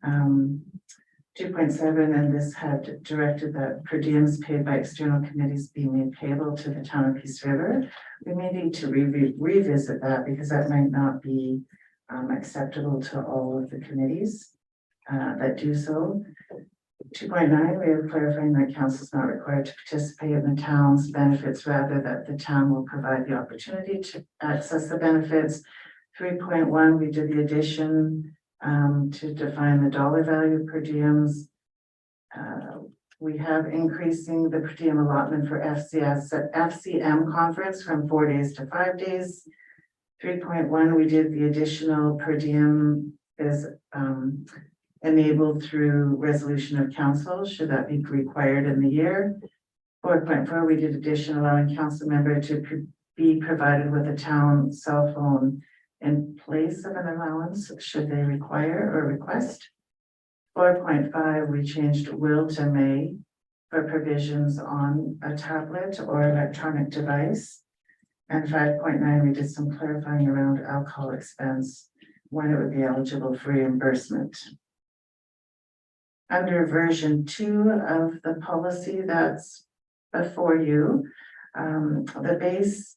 2.7, and this had directed that per diems paid by external committees be made payable to the town of Peace River. We may need to revisit that because that might not be acceptable to all of the committees that do so. 2.9, we are clarifying that council is not required to participate in the town's benefits, rather that the town will provide the opportunity to access the benefits. 3.1, we did the addition to define the dollar value per diems. We have increasing the per diem allotment for FCM conference from 4 days to 5 days. 3.1, we did the additional per diem is enabled through resolution of council, should that be required in the year. 4.4, we did addition allowing council member to be provided with a town cell phone in place of an allowance, should they require or request. 4.5, we changed will to may for provisions on a tablet or electronic device. And 5.9, we did some clarifying around alcohol expense, when it would be eligible for reimbursement. Under version 2 of the policy that's before you, the base,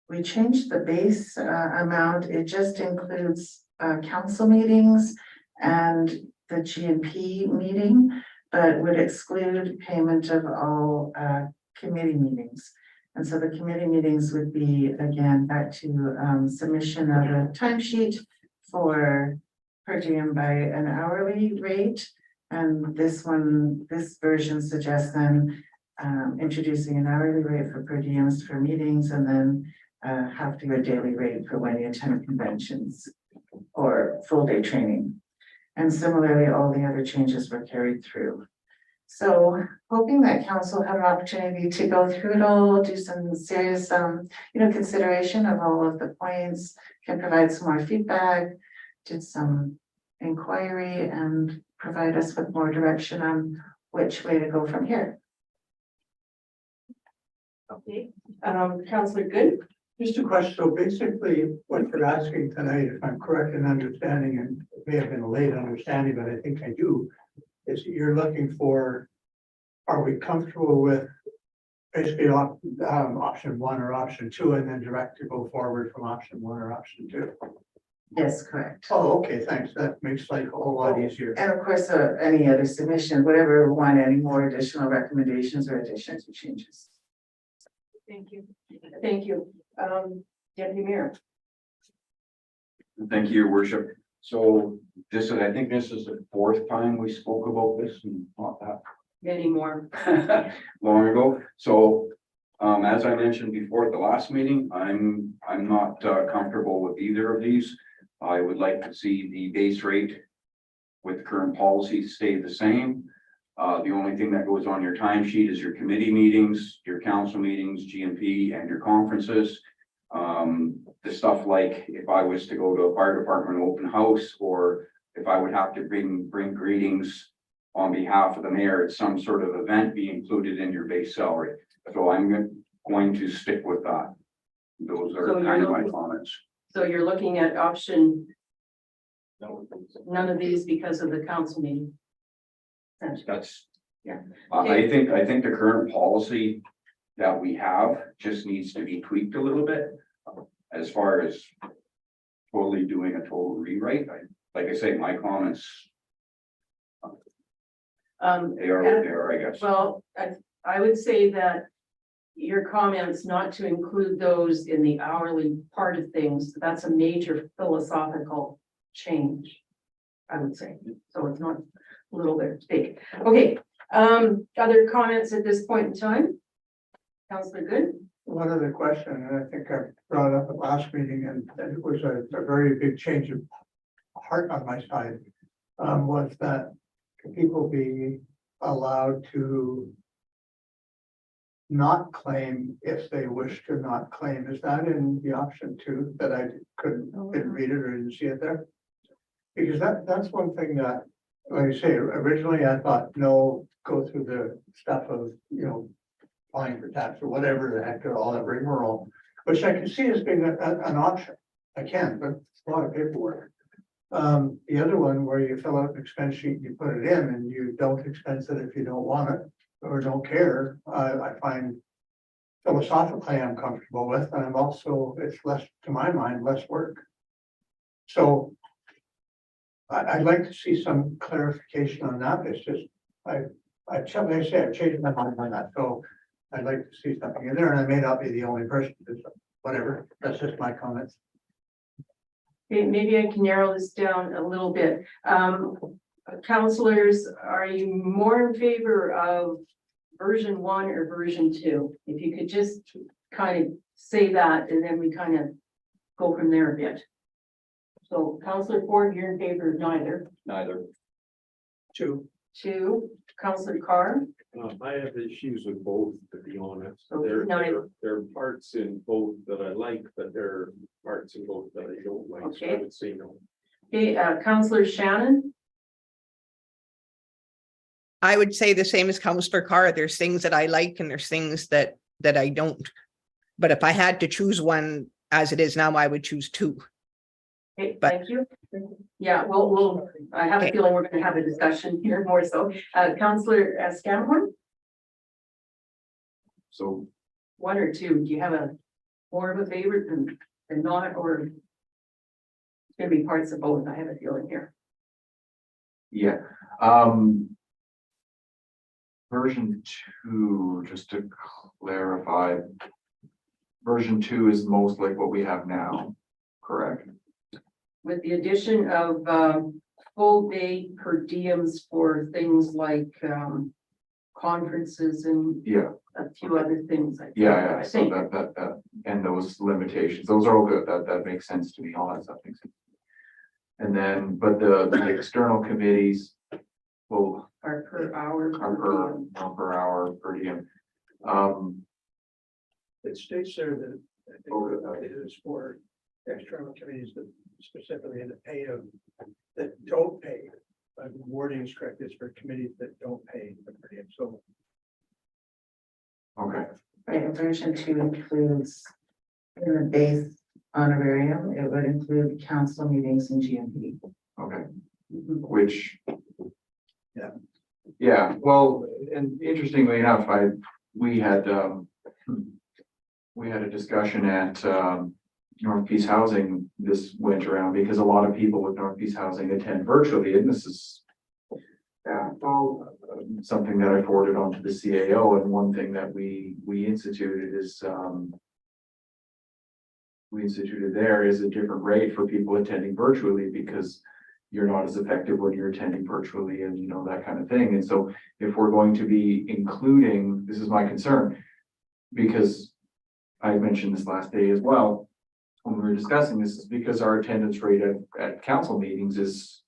we changed the base amount. It just includes council meetings and the GNP meeting, but would exclude payment of all committee meetings. And so the committee meetings would be, again, back to submission of a timesheet for per diem by an hourly rate. And this version suggests then introducing an hourly rate for per diems for meetings, and then have to a daily rate for when you attend conventions or full day training. And similarly, all the other changes were carried through. So hoping that council have an opportunity to go through it all, do some serious, consideration of all of the points, can provide some more feedback, did some inquiry, and provide us with more direction on which way to go from here. Okay, Councillor Good. Just a question. So basically what you're asking tonight, if I'm correct in understanding, and it may have been a late understanding, but I think I do, is you're looking for, are we comfortable with basically option 1 or option 2, and then direct to go forward from option 1 or option 2? Yes, correct. Oh, okay, thanks. That makes life a whole lot easier. And of course, any other submission, whatever want, any more additional recommendations or additions or changes. Thank you. Thank you. Deputy Mayor. Thank you, Your Worship. So I think this is the 4th time we spoke about this and not that Many more. long ago. So as I mentioned before at the last meeting, I'm not comfortable with either of these. I would like to see the base rate with current policy stay the same. The only thing that goes on your timesheet is your committee meetings, your council meetings, GMP, and your conferences. The stuff like if I was to go to a fire department open house, or if I would have to bring greetings on behalf of the mayor at some sort of event, be included in your base salary. So I'm going to stick with that. Those are So kind of you're my comments. So you're looking at option, none of these because of the council meeting. That's. Yeah. I think the current policy that we have just needs to be tweaked a little bit. As far as totally doing a total rewrite, like I say, my comments, Um, they are what they are, I guess. well, I would say that your comments not to include those in the hourly part of things, that's a major philosophical change. I would say, so it's not a little bit big. Okay, other comments at this point in time? Councillor Good? One other question, and I think I brought up at last meeting, and it was a very big change of heart on my side. Was that people be allowed to not claim if they wish to not claim? Is that in the option two that I didn't read it or didn't see it there? Because that's one thing that, like I say, originally I thought, no, go through the stuff of, applying for tax or whatever the heck, all that rigmarole, which I can see as being an option. I can, but it's a lot of paperwork. The other one where you fill out an expense sheet, you put it in and you don't expense it if you don't want it or don't care, I find philosophically I'm comfortable with, and I'm also, it's less, to my mind, less work. So I'd like to see some clarification on that. It's just, I've changed my mind on that, so I'd like to see something in there, and I may not be the only person, whatever, that's just my comments. Okay, maybe I can narrow this down a little bit. Councillors, are you more in favor of version 1 or version 2? If you could just kind of say that, and then we kind of go from there a bit. So Councillor Ford, you're in favor of neither. Neither. Two. 2, Councillor Carr. I have issues with both, to be honest. Okay, There are parts in both that I like, but there are parts in both that I don't like, so I Okay. would say no. Okay, Councillor Shannon. I would say the same as Councillor Carr. There's things that I like and there's things that I don't. But if I had to choose one as it is now, I would choose 2. Okay, But- thank you. Yeah, I have a Okay. feeling we're going to have a discussion here more so. Councillor Scamhorn, So 1 or 2, do you have a more of a favorite than not, or it's gonna be parts of both? I have a feeling here. yeah, version 2, just to clarify. Version 2 is most like what we have now, correct? With the addition of full day per diems for things like conferences and Yeah, a few other things. I yeah, so think. that, and those limitations, those are all good, that makes sense to me, all that stuff makes sense. And then, but the external committees will Are per hour. are per hour per diem. It states there that I think it is for external committees that specifically in the pay of, that don't pay. Wording is correct, it's for committees that don't pay. So Okay, Right, version 2 includes in the base honorarium, it would include council meetings and GMP. okay, Mhm. which. Yeah. Yeah, well, and interestingly enough, we had a discussion at North Peace Housing this went around because a lot of people with North Peace Housing attend virtually, and this is something that I forwarded on to the CAO, and one thing that we instituted is a different rate for people attending virtually because you're not as effective when you're attending virtually and that kind of thing. And so if we're going to be including, this is my concern, because I mentioned this last day as well, when we were discussing this, is because our attendance rate at council meetings is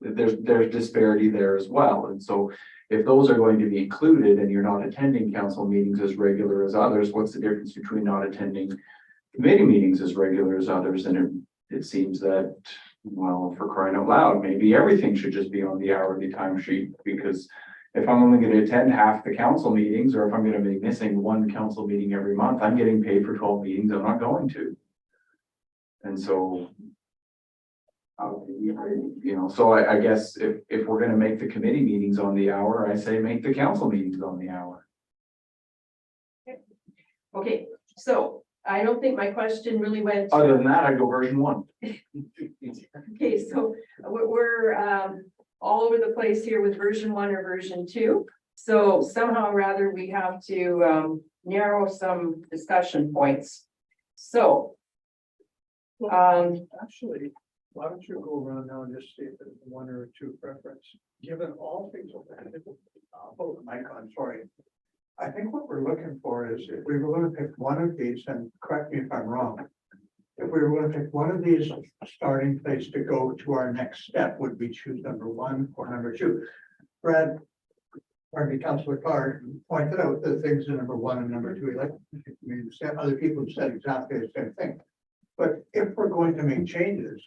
there's disparity there as well. And so if those are going to be included and you're not attending council meetings as regular as others, what's the difference between not attending committee meetings as regular as others? And it seems that, well, for crying out loud, maybe everything should just be on the hourly timesheet, because if I'm only going to attend half the council meetings, or if I'm going to be missing one council meeting every month, I'm getting paid for 12 meetings I'm not going to. And so, so I guess if we're going to make the committee meetings on the hour, I say make the council meetings on the hour. Okay, so I don't think my question really went. Other than that, I'd go version 1. Okay, so we're all over the place here with version 1 or version 2. So somehow or rather, we have to narrow some discussion points. So. Actually, why don't you go around now and just see if there's one or two preference, given all things. Oh, Mike, I'm sorry. I think what we're looking for is if we were going to pick one of these, and correct me if I'm wrong. If we were going to pick one of these starting place to go to our next step, would we choose number 1 or number 2? Brad, pardon me, Councillor Carr pointed out the things in number 1 and number 2. Like, I mean, other people have said exactly the same thing. But if we're going to make changes,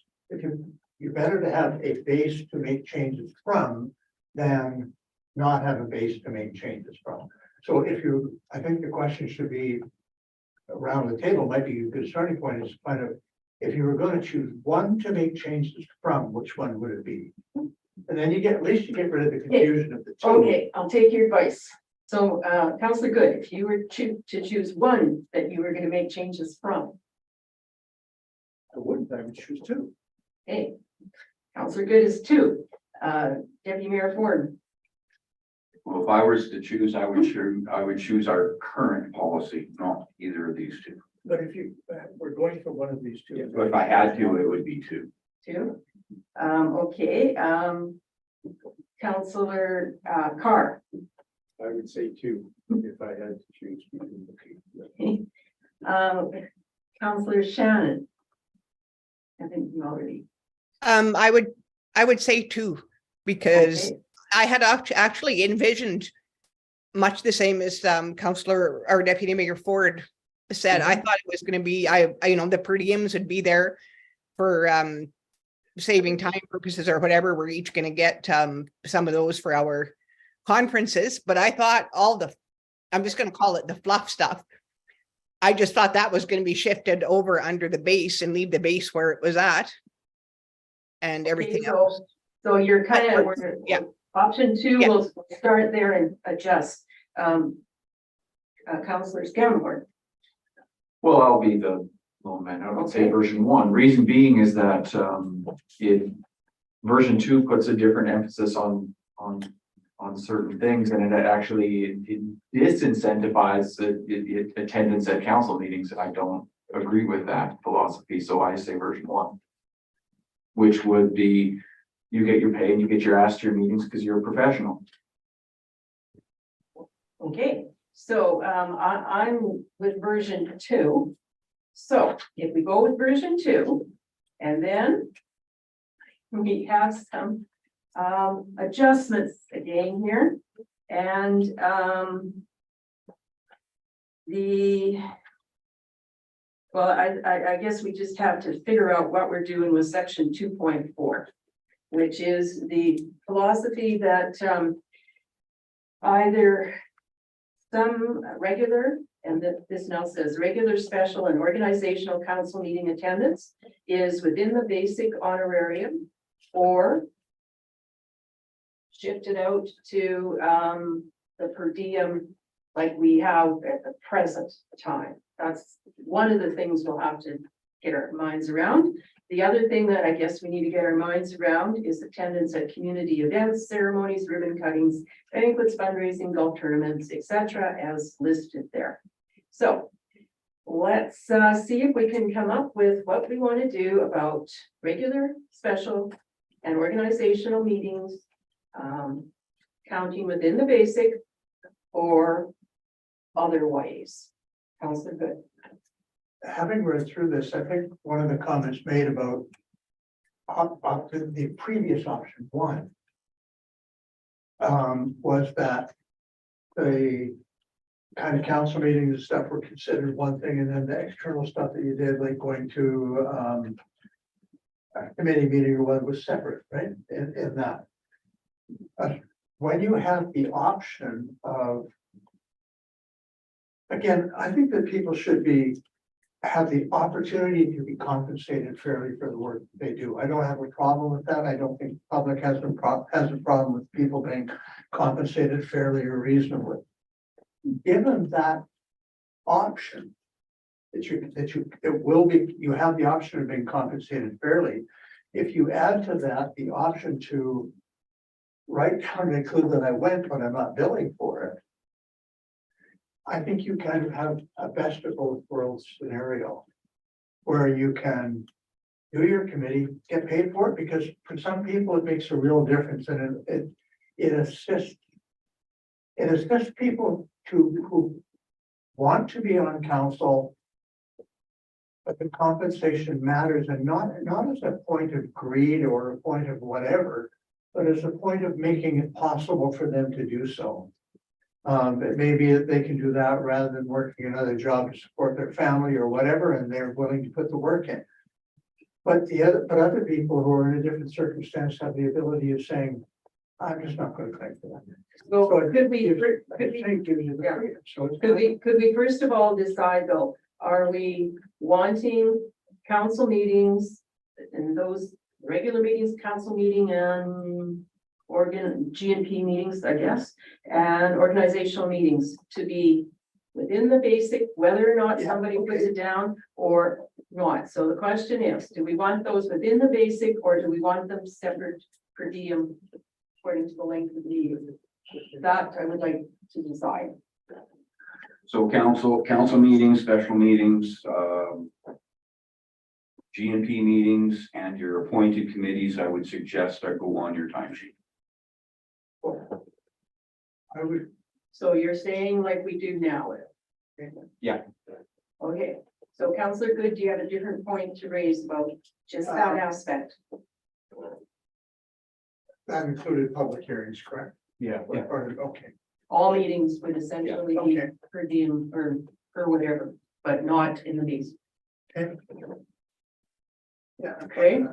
you're better to have a base to make changes from than not have a base to make changes from. So I think the question should be around the table, might be a good starting point is kind of, if you were going to choose one to make changes from, which one would it be? And then at least you get rid of the confusion of the two. Okay, I'll take your advice. So, Councillor Good, if you were to choose one that you were going to make changes from. I wouldn't, I would choose 2. Okay, Councillor Good is 2. Deputy Mayor Ford. Well, if I was to choose, I would choose our current policy, not either of these 2. But if we're going for one of these 2. If I had to, it would be 2. 2. Okay, Councillor Carr. I would say 2, if I had to choose. Councillor Shannon. I think you already. I would say 2, because Okay. I had actually envisioned much the same as Councillor or Deputy Mayor Ford said. I thought it was going to be, the per diems would be there for saving time purposes or whatever. We're each going to get some of those for our conferences, but I thought I'm just going to call it the fluff stuff. I just thought that was going to be shifted over under the base and leave the base where it was at. And everything Okay, else. So you're kind of, Yeah. Option 2, Yeah. we'll start there and adjust. Councillor Scanlon. Well, I'll be the lone man. I would say Okay. version 1. Reason being is that version 2 puts a different emphasis on certain things, and it actually disincentivizes attendance at council meetings. I don't agree with that philosophy, so I say version 1, which would be you get your pay and you get your ass to your meetings because you're a professional. Okay, so I'm with version 2. So if we go with version 2, and then we have some adjustments again here, and I guess we just have to figure out what we're doing with section 2.4, which is the philosophy that either some regular, and that this now says regular, special, and organizational council meeting attendance is within the basic honorarium, or shifted out to the per diem like we have at the present time. That's one of the things we'll have to get our minds around. The other thing that I guess we need to get our minds around is attendance at community events, ceremonies, ribbon cuttings, banquets, fundraising, golf tournaments, etc., as listed there. So let's see if we can come up with what we want to do about regular, special, and organizational meetings, counting within the basic or other ways. Councillor Good. Having read through this, I think one of the comments made about the previous option 1 was that the kind of council meetings and stuff were considered one thing, and then the external stuff that you did, like going to a committee meeting or what, was separate, right? In that. When you have the option of, again, I think that people should have the opportunity to be compensated fairly for the work they do. I don't have a problem with that. I don't think the public has a problem with people being compensated fairly or reasonably. Given that option, it will be, you have the option of being compensated fairly. If you add to that the option to write down and include that I went, but I'm not billing for it, I think you kind of have a best of both worlds scenario where you can do your committee, get paid for it, because for some people, it makes a real difference and it assists people who want to be on council, but the compensation matters, and not as a point of greed or a point of whatever, but as a point of making it possible for them to do so. It may be that they can do that rather than working another job to support their family or whatever, and they're willing to put the work in. But other people who are in a different circumstance have the ability of saying, I'm just not going to claim for that. So So it could we, gives- could I we, think gives you the yeah. freedom. So it's could we first of all decide though, are we wanting council meetings and those regular meetings, council meeting and GNP meetings, I guess, and organizational meetings to be within the basic, whether or not Yeah, somebody puts okay. it down or not. So the question is, do we want those within the basic or do we want them separate per diem according to the length of the meeting? That I would like to decide. So council meetings, special meetings, GNP meetings and your appointed committees, I would suggest that go on your timesheet. I would, So you're saying like we do now? Yeah. Okay, so Councillor Good, do you have a different point to raise about just that aspect? that included public hearings, correct? Yeah. Okay, All meetings would essentially be okay. per diem or whatever, but not in the base. Okay. Yeah. Okay.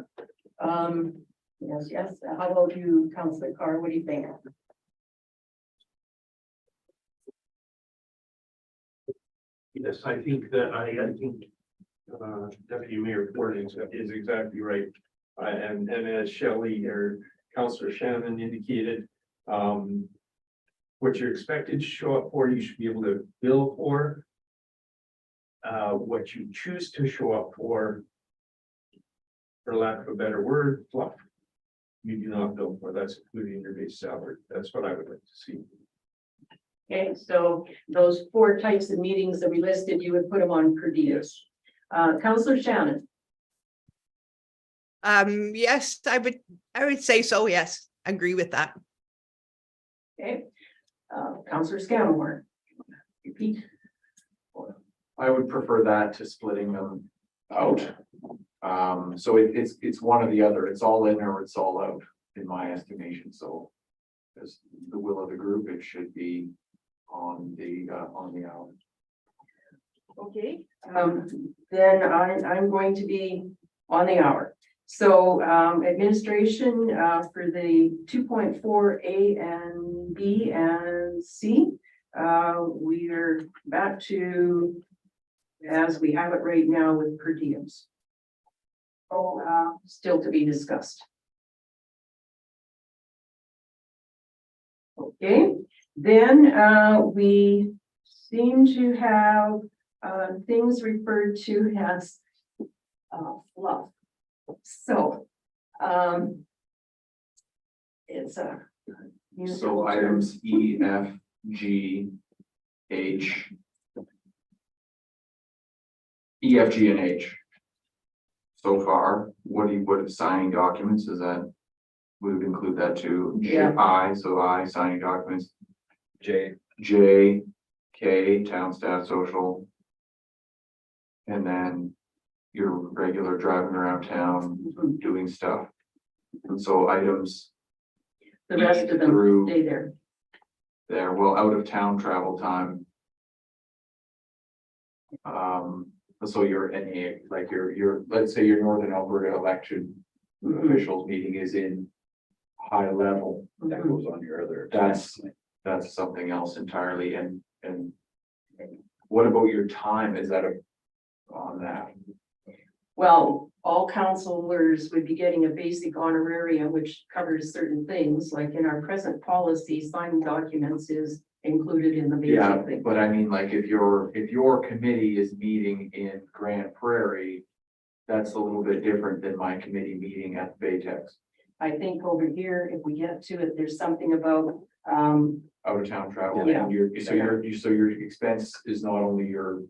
Yes, how about you, Councillor Carr, what do you think? Yes, I think that, I think, Deputy Mayor Ford is exactly right. And as Shelley or Councillor Shannon indicated, what you're expected to show up for, you should be able to bill for. What you choose to show up for lack of a better word, fluff. You do not bill for, that's including your base salary. That's what I would like to see. Okay, so those 4 types of meetings that we listed, you would put them on per diem. Yes. Councillor Shannon, Yes, I would say so. Yes, agree with that. okay. Councillor Scannell. Repeat. I would prefer that to splitting them out. So it's one or the other. It's all in or it's all out, in my estimation. So as the will of the group, it should be on the hour. Okay, then I'm going to be on the hour. So, administration, for the 2.4 A and B and C, we are back to as we have it right now with per diems. So, still to be discussed. Okay, then, we seem to have things referred to as fluff. So, it's a. So items E, F, G, H. E, F, G, and H. So far, what are signing documents? Is that, we would include that too? Yeah. I, so I signing documents. J. J, K, town staff social. And then your regular driving around town, doing stuff. And so items The rest of them through stay there. there, well, out of town travel time. So your NA, like your, let's say your Northern Alberta elected officials meeting is in high level. That goes on your other. That's something else entirely, and what about your time, is that on that? Well, all councilors would be getting a basic honorarium, which covers certain things, like in our present policy, signing documents is included in the Yeah, basic thing. but I mean, like, if your committee is meeting in Grand Prairie, that's a little bit different than my committee meeting at Baytex, I think over here, if we get to it, there's something about, out of town travel. Yeah. And your expense is not only your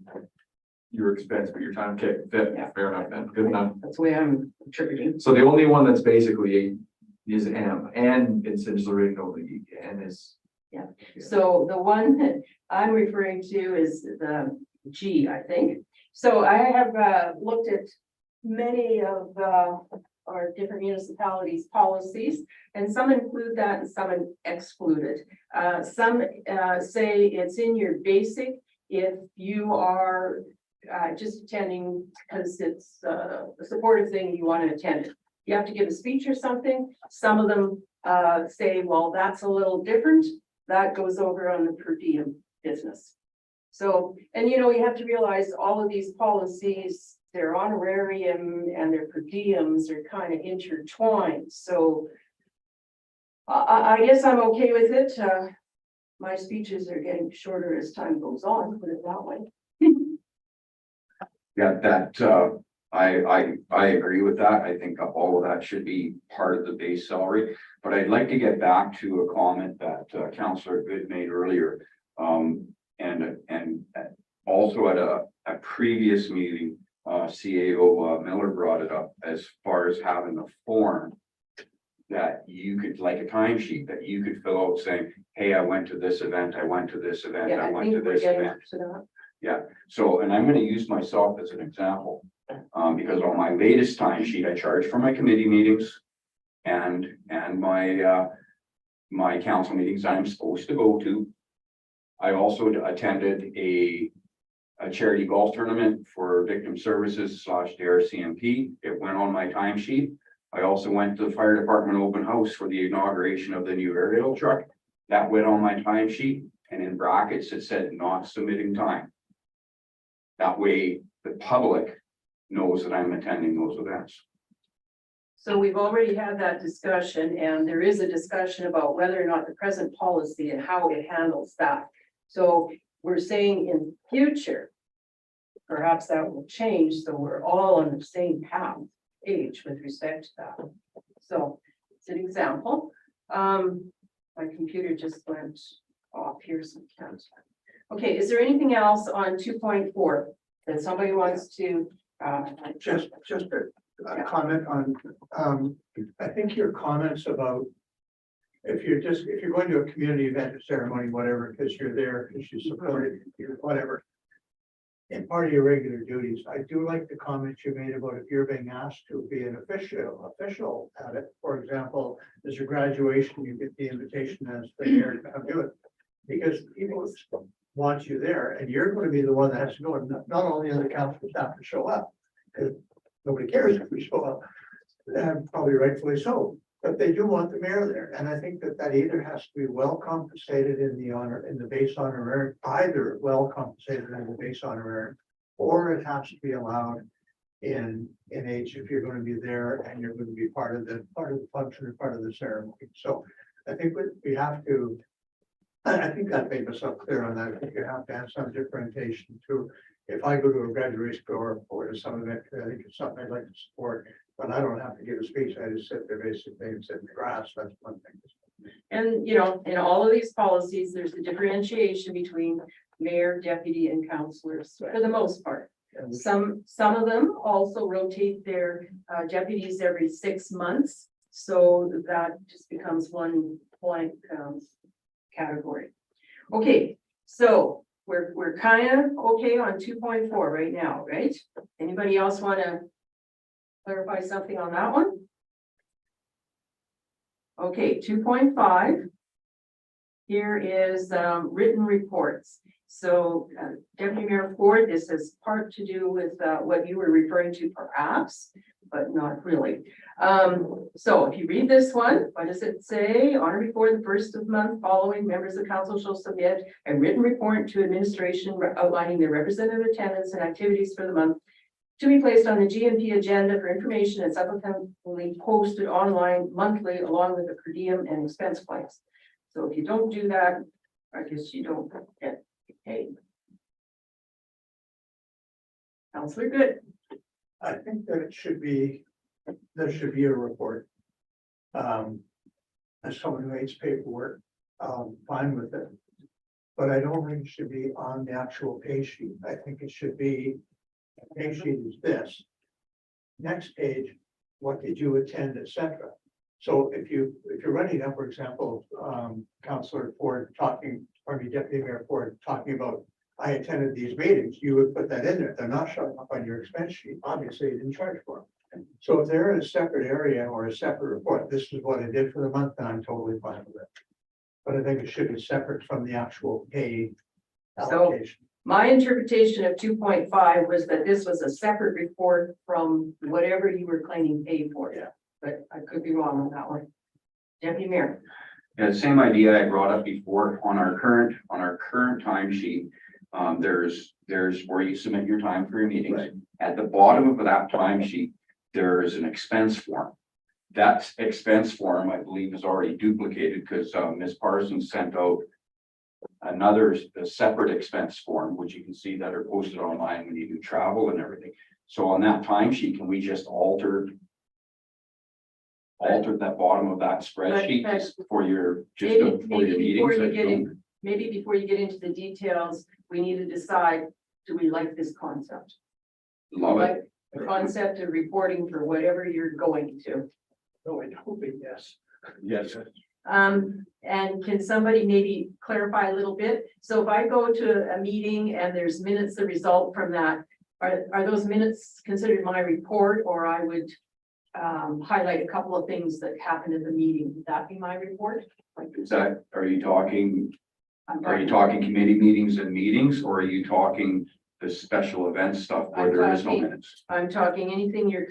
expense, but your time. Okay, Yeah. fair enough then, good enough. that's the way I'm attributing. So the only one that's basically is M, and it's original, the N is. Yeah. So the one that I'm referring to is the G, I think. So I have looked at many of our different municipalities' policies, and some include that and some exclude it. Some say it's in your basic if you are just attending because it's a supportive thing, you want to attend it. You have to give a speech or something. Some of them say, well, that's a little different. That goes over on the per diem business. So, and you know, you have to realize all of these policies, their honorarium and their per diems are kind of intertwined. So I guess I'm okay with it. My speeches are getting shorter as time goes on, put it that way. Yeah, that, I agree with that. I think all of that should be part of the base salary. But I'd like to get back to a comment that Councillor Good made earlier. And also at a previous meeting, CAO Miller brought it up as far as having a form that you could, like a timesheet, that you could fill out saying, hey, I went to this event, I went to this event, Yeah, I I went to think we're this getting event. to that. Yeah, so, and I'm gonna use myself as an example, because on my latest timesheet, I charge for my committee meetings and my, my council meetings I'm supposed to go to. I also attended a charity golf tournament for Victim Services / DRCMP. It went on my timesheet. I also went to the fire department open house for the inauguration of the new aerial truck. That went on my timesheet, and in brackets, it said not submitting time. That way, the public knows that I'm attending those events. So we've already had that discussion, and there is a discussion about whether or not the present policy and how it handles that. So we're saying in future, perhaps that will change, so we're all on the same page with respect to that. So it's an example. My computer just went off here sometimes. Okay, is there anything else on 2.4 that somebody wants to? Just a comment on, I think your comments about if you're going to a community event, a ceremony, whatever, because you're there, because you support it, you're whatever. And part of your regular duties, I do like the comment you made about if you're being asked to be an official at it. For example, as your graduation, you get the invitation as the mayor to come do it. Because people want you there, and you're going to be the one that has to go, and not only other council staff to show up, because nobody cares if we show up, and probably rightfully so. But they do want the mayor there, and I think that either has to be well compensated in the base honorarium, either well compensated in the base honorarium, or it has to be allowed in age if you're going to be there and you're going to be part of the function or part of the ceremony. So I think we have to. I think that made myself clear on that. I think you have to have some differentiation too. If I go to a graduation or to some event, I think it's something I'd like to support, but I don't have to give a speech. I just sit there basically and sit in the grass. That's one thing. And, you know, in all of these policies, there's a differentiation between mayor, deputy, and councillors for the most part. Some of them also rotate their deputies every 6 months. So that just becomes one blank category. Okay, so we're kind of okay on 2.4 right now, right? Anybody else want to clarify something on that one? Okay, 2.5. Here is written reports. So Deputy Mayor Ford, this has part to do with what you were referring to perhaps, but not really. So if you read this one, what does it say? On or before the first of the month following, members of council shall submit a written report to administration outlining their representative attendance and activities for the month to be placed on the GMP agenda for information and subsequently posted online monthly along with the per diem and expense claims. So if you don't do that, I guess you don't get paid. Counselor Good. I think that it should be, there should be a report. As someone who hates paperwork, fine with it. But I don't think it should be on the actual pay sheet. I think it should be, pay sheet is this. Next page, what did you attend, et cetera. So if you're running up, for example, Councillor Ford talking, or Deputy Mayor Ford talking about, I attended these meetings, you would put that in there. They're not showing up on your expense sheet. Obviously, you didn't charge for them. So if they're in a separate area or a separate report, this is what I did for the month, then I'm totally fine with it. But I think it should be separate from the actual pay allocation. My interpretation of 2.5 was that this was a separate report from whatever you were claiming pay for. Yeah. But I could be wrong on that one. Deputy Mayor. Yeah, the same idea I brought up before on our current timesheet. There's where you submit your time for your meetings. Right. At the bottom of that timesheet, there is an expense form. That expense form, I believe, is already duplicated because Ms. Parsons sent out a separate expense form, which you can see that are posted online when you do travel and everything. So on that timesheet, can we just alter that bottom of that spreadsheet But- just for your, Maybe for your before meetings? you that get you in, maybe before you get into the details, we need to decide, do we like this concept? Love it. Like the concept of reporting for whatever you're going to. No, I don't think yes. Yes. And can somebody maybe clarify a little bit? So if I go to a meeting and there's minutes that result from that, are those minutes considered my report, or I would highlight a couple of things that happened in the meeting? Would that be my report? Like, Are you talking I'm Are you talking committee meetings and meetings, or are you talking the special event stuff where I'm there is no talking- minutes? I'm talking anything you're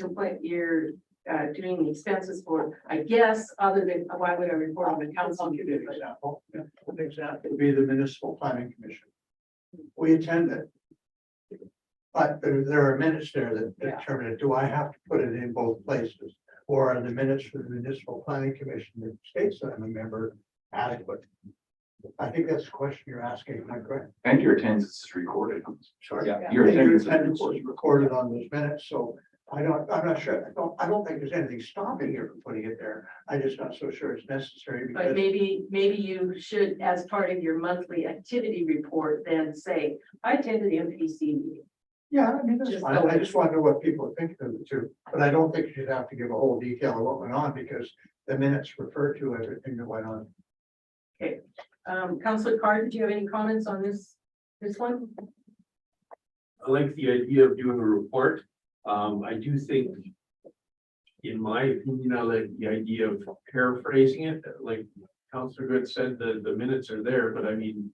doing the expenses for, I guess, other than, why would I report on the council? I'll give you an example. Yeah, an example would be the municipal planning commission. We attended. But there are minutes there that Yeah. determine, do I have to put it in both places? Or are the minutes for the municipal planning commission that states that I'm a member adequate? I think that's the question you're asking, am I correct? And your attendance is recorded. Sorry. Yeah. Your And attendance is attendance recorded. is recorded on those minutes, so I'm not sure, I don't think there's anything stopping you from putting it there. I'm just not so sure it's necessary But because. maybe you should, as part of your monthly activity report, then say, I attended the MPC meeting. Yeah, I mean, that's Just fine. go I just want to know what people are thinking of it too, but I don't think you should have to give a whole detail of what went on because the minutes refer to everything that went on. Councillor Carr, did you have any comments on this one? I like the idea of doing a report. I do think, in my opinion, I like the idea of paraphrasing it, like Councillor Good said, the minutes are there, but I mean,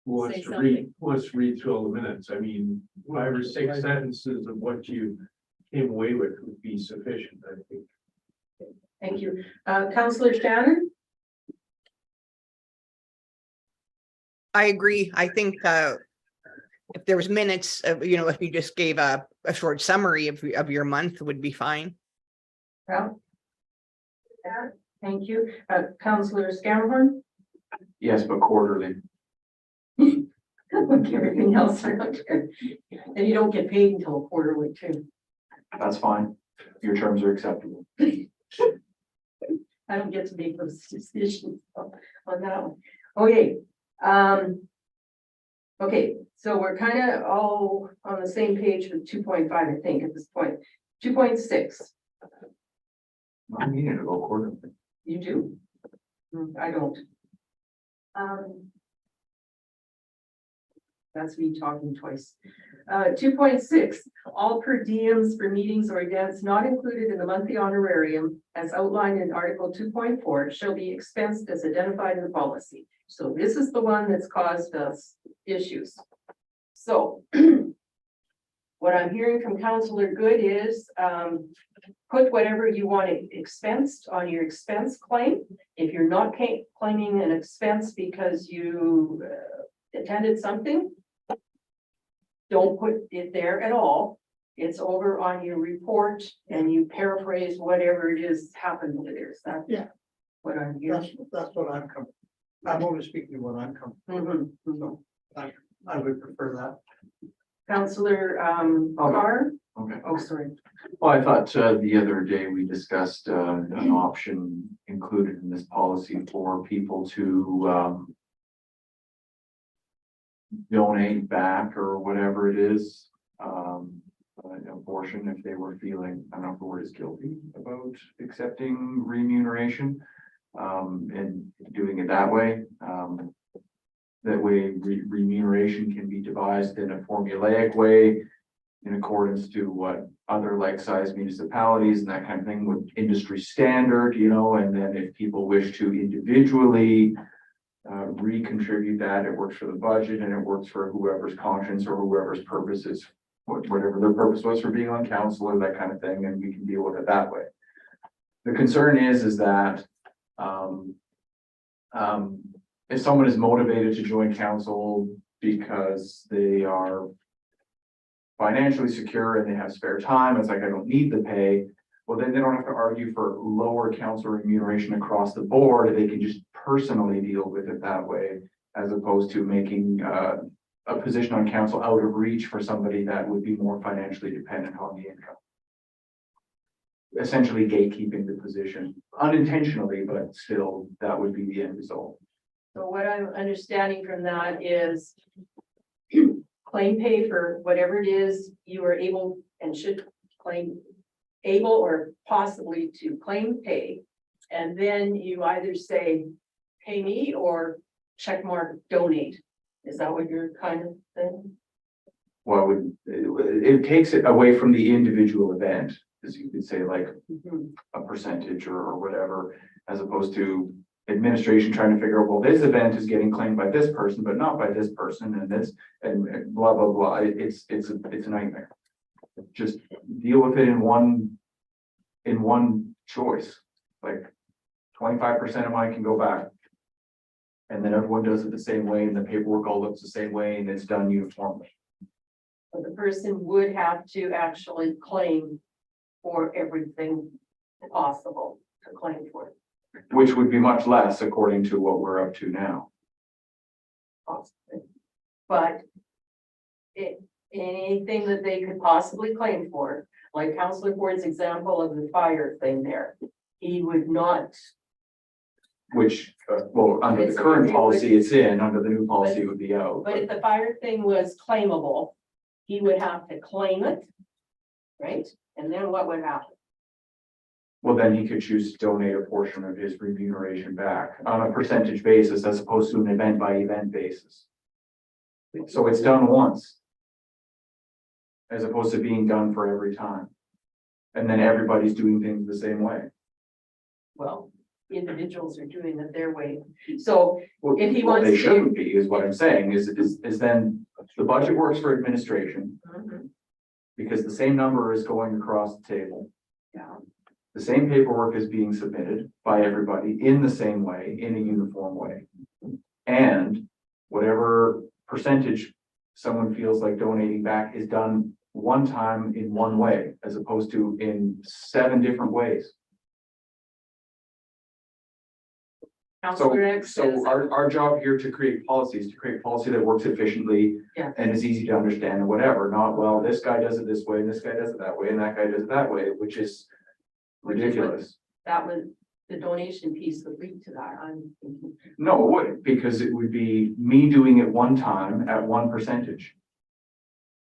who wants Say to something. read, who wants to read through all the minutes? I mean, 5 or 6 sentences of what you came away with would be sufficient, I think. Thank you. Councillor Shannon? I agree. I think if there was minutes, if you just gave a short summary of your month would be fine. Yeah. Yeah, thank you. Councillor Scammerhorn? Yes, but quarterly. Everything else around here. And you don't get paid until quarterly too. That's fine. Your terms are acceptable. I don't get to make those decisions on that one. Okay. Okay, so we're kind of all on the same page with 2.5, I think, at this point. 2.6, I needed to go quarterly. you do. I don't. That's me talking twice. 2.6, all per diems for meetings or events not included in the monthly honorarium as outlined in Article 2.4 shall be expensed as identified in the policy. So this is the one that's caused us issues. So what I'm hearing from Councillor Good is put whatever you want expensed on your expense claim. If you're not claiming an expense because you attended something, don't put it there at all. It's over on your report and you paraphrase whatever it is happened with it. Is that Yeah. what I'm hearing? That's what I'm coming. I'm only speaking to what I'm comfortable with, so I would prefer that. Counselor, Carr? Okay. Oh, sorry. Well, I thought the other day we discussed an option included in this policy for people to donate back or whatever it is, an abortion if they were feeling, I don't know if the word is guilty about accepting remuneration, and doing it that way. That way remuneration can be devised in a formulaic way in accordance to what other like-sized municipalities and that kind of thing with industry standard, you know, and then if people wish to individually recontribute that, it works for the budget and it works for whoever's conscience or whoever's purpose is, whatever their purpose was for being on council or that kind of thing, and we can deal with it that way. The concern is that if someone is motivated to join council because they are financially secure and they have spare time, it's like, I don't need the pay. Well, then they don't have to argue for lower council remuneration across the board. They can just personally deal with it that way, as opposed to making a position on council out of reach for somebody that would be more financially dependent on the income. Essentially gatekeeping the position unintentionally, but still that would be the end result. So what I'm understanding from that is claim pay for whatever it is you are able and should claim, able or possibly to claim pay. And then you either say, pay me or check mark donate. Is that what you're kind of saying? Well, it takes it away from the individual event, as you could say, like a percentage or whatever, as opposed to administration trying to figure out, well, this event is getting claimed by this person, but not by this person, and this, and blah, blah, blah. It's a nightmare. Just deal with it in one choice, like 25% of mine can go back. And then everyone does it the same way, and the paperwork all looks the same way, and it's done uniformly. But the person would have to actually claim for everything possible to claim for. Which would be much less according to what we're up to now. But anything that they could possibly claim for, like Councillor Ford's example of the fire thing there, he would not. Which, well, under the current policy it's in, under the new policy it would be out. But if the fire thing was claimable, he would have to claim it, right? And then what would happen? Well, then he could choose to donate a portion of his remuneration back on a percentage basis as opposed to an event by event basis. So it's done once. As opposed to being done for every time. And then everybody's doing things the same way. Well, individuals are doing it their way. So Well, if he well, wants they to- shouldn't be, is what I'm saying, is then the budget works for administration. Because the same number is going across the table. Yeah. The same paperwork is being submitted by everybody in the same way, in a uniform way. And whatever percentage someone feels like donating back is done one time in one way, as opposed to in 7 different ways. Councillor X says, So our job here to create policies, to create policy that works efficiently Yeah. and is easy to understand and whatever, not, well, this guy does it this way, and this guy does it that way, and that guy does it that way, which is ridiculous. that was the donation piece would lead to that. I'm thinking. No, it wouldn't, because it would be me doing it one time at one percentage.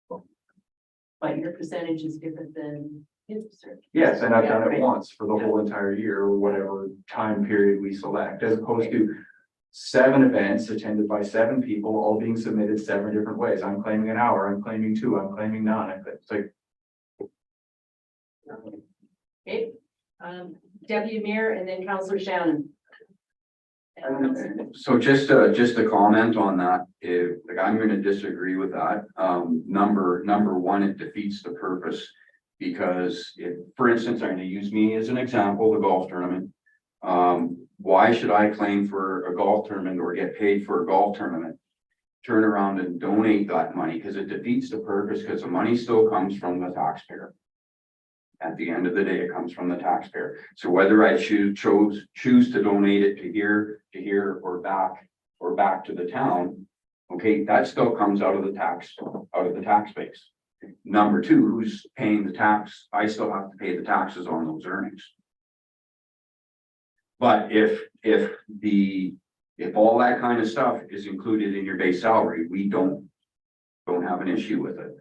But your percentage is different than his percentage. Yes, and I've Yeah, done it right. once for the whole entire year or whatever time period we select, as opposed to 7 events attended by 7 people, all being submitted 7 different ways. I'm claiming an hour, I'm claiming 2, I'm claiming none. It's like, Okay, Deputy Mayor and then Councillor Shannon. So just to comment on that, if, like, I'm gonna disagree with that. Number one, it defeats the purpose. Because if, for instance, I'm gonna use me as an example, the golf tournament. Why should I claim for a golf tournament or get paid for a golf tournament? Turn around and donate that money, because it defeats the purpose, because the money still comes from the taxpayer. At the end of the day, it comes from the taxpayer. So whether I choose to donate it to here, or back, or back to the town, okay, that still comes out of the tax base. Number two, who's paying the tax? I still have to pay the taxes on those earnings. But if all that kind of stuff is included in your base salary, we don't have an issue with it.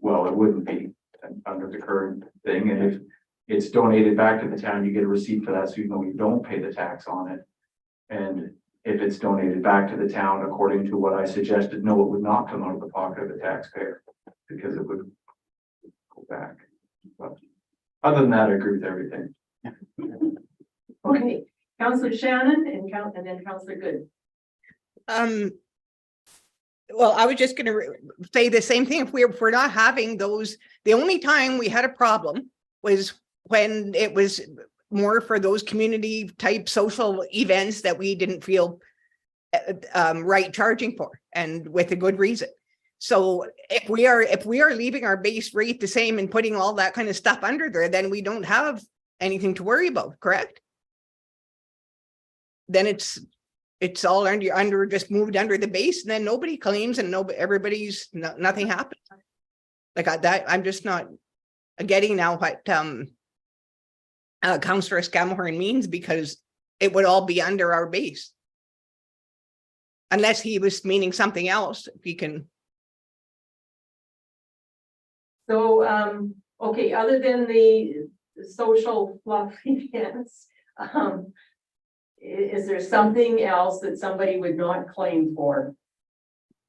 Well, it wouldn't be under the current thing, and if it's donated back to the town, you get a receipt for that, so you know you don't pay the tax on it. And if it's donated back to the town, according to what I suggested, no, it would not come out of the pocket of the taxpayer, because it would go back. But other than that, I agree with everything. Okay, Counselor Shannon and then Counselor Good. Well, I was just gonna say the same thing. If we're not having those, the only time we had a problem was when it was more for those community type social events that we didn't feel right charging for, and with a good reason. So if we are leaving our base rate the same and putting all that kind of stuff under there, then we don't have anything to worry about, correct? Then it's all under just moved under the base, and then nobody claims, and everybody's nothing happens. Like that, I'm just not getting now what Councillor Scamahorn means, because it would all be under our base. Unless he was meaning something else, if he can. So, okay, other than the social fluff events, is there something else that somebody would not claim for?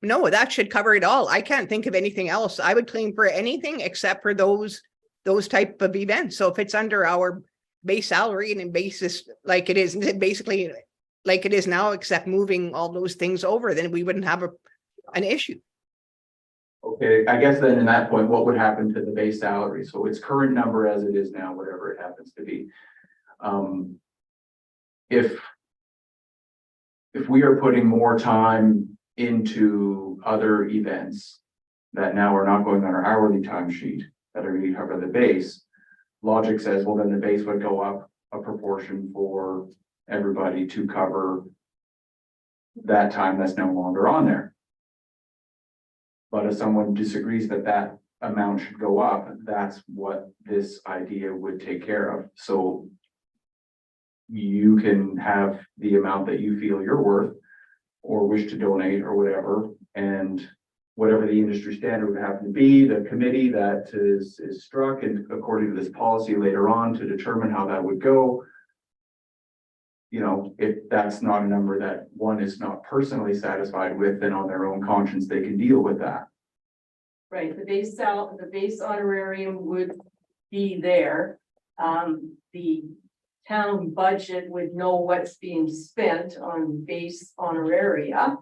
No, that should cover it all. I can't think of anything else. I would claim for anything except for those type of events. So if it's under our base salary and in basis like it is basically like it is now, except moving all those things over, then we wouldn't have an issue. Okay, I guess then in that point, what would happen to the base salary? So its current number as it is now, whatever it happens to be. If we are putting more time into other events that now are not going on our hourly timesheet that are going to cover the base, logic says, well, then the base would go up a proportion for everybody to cover that time that's no longer on there. But if someone disagrees that that amount should go up, that's what this idea would take care of. So you can have the amount that you feel you're worth or wish to donate or whatever, and whatever the industry standard would happen to be, the committee that is struck, and according to this policy later on to determine how that would go. You know, if that's not a number that one is not personally satisfied with, then on their own conscience, they can deal with that. Right, the base honorarium would be there. The town budget would know what's being spent on base honoraria